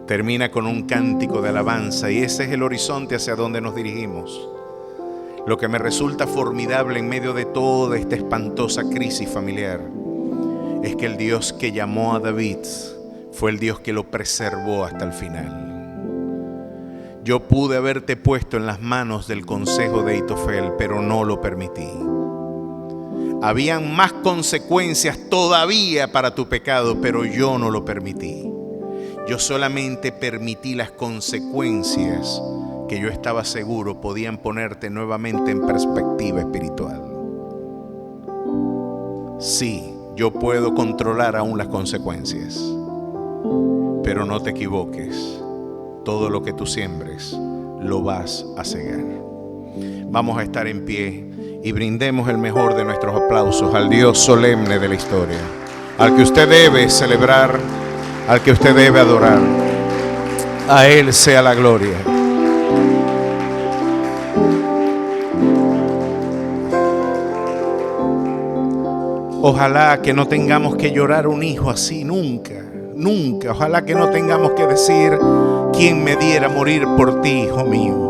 Termina con un cántico de alabanza, y ese es el horizonte hacia donde nos dirigimos. Lo que me resulta formidable en medio de toda esta espantosa crisis familiar es que el Dios que llamó a David fue el Dios que lo preservó hasta el final. Yo pude haberte puesto en las manos del consejo de Ahitofel, pero no lo permití. Habían más consecuencias todavía para tu pecado, pero yo no lo permití. Yo solamente permití las consecuencias que yo estaba seguro podían ponerte nuevamente en perspectiva espiritual. Sí, yo puedo controlar aún las consecuencias, pero no te equivoques. Todo lo que tú siembres lo vas a segar. Vamos a estar en pie y brindemos el mejor de nuestros aplausos al Dios solemne de la historia, al que usted debe celebrar, al que usted debe adorar. A Él sea la gloria. Ojalá que no tengamos que llorar un hijo así, nunca, nunca. Ojalá que no tengamos que decir: ¿quién me diera morir por ti, hijo mío?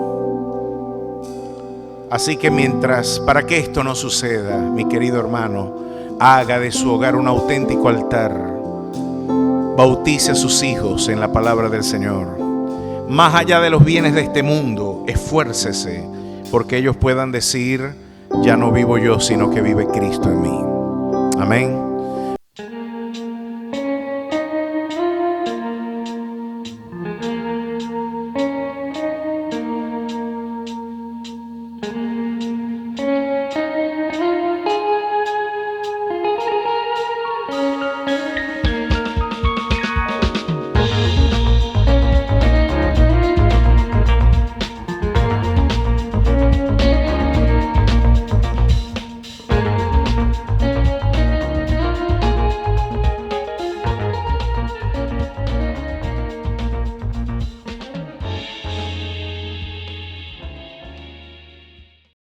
Así que para que esto no suceda, mi querido hermano, haga de su hogar un auténtico altar. Bautice a sus hijos en la palabra del Señor. Más allá de los bienes de este mundo, esfuércese porque ellos puedan decir: ya no vivo yo, sino que vive Cristo en mí. Amén.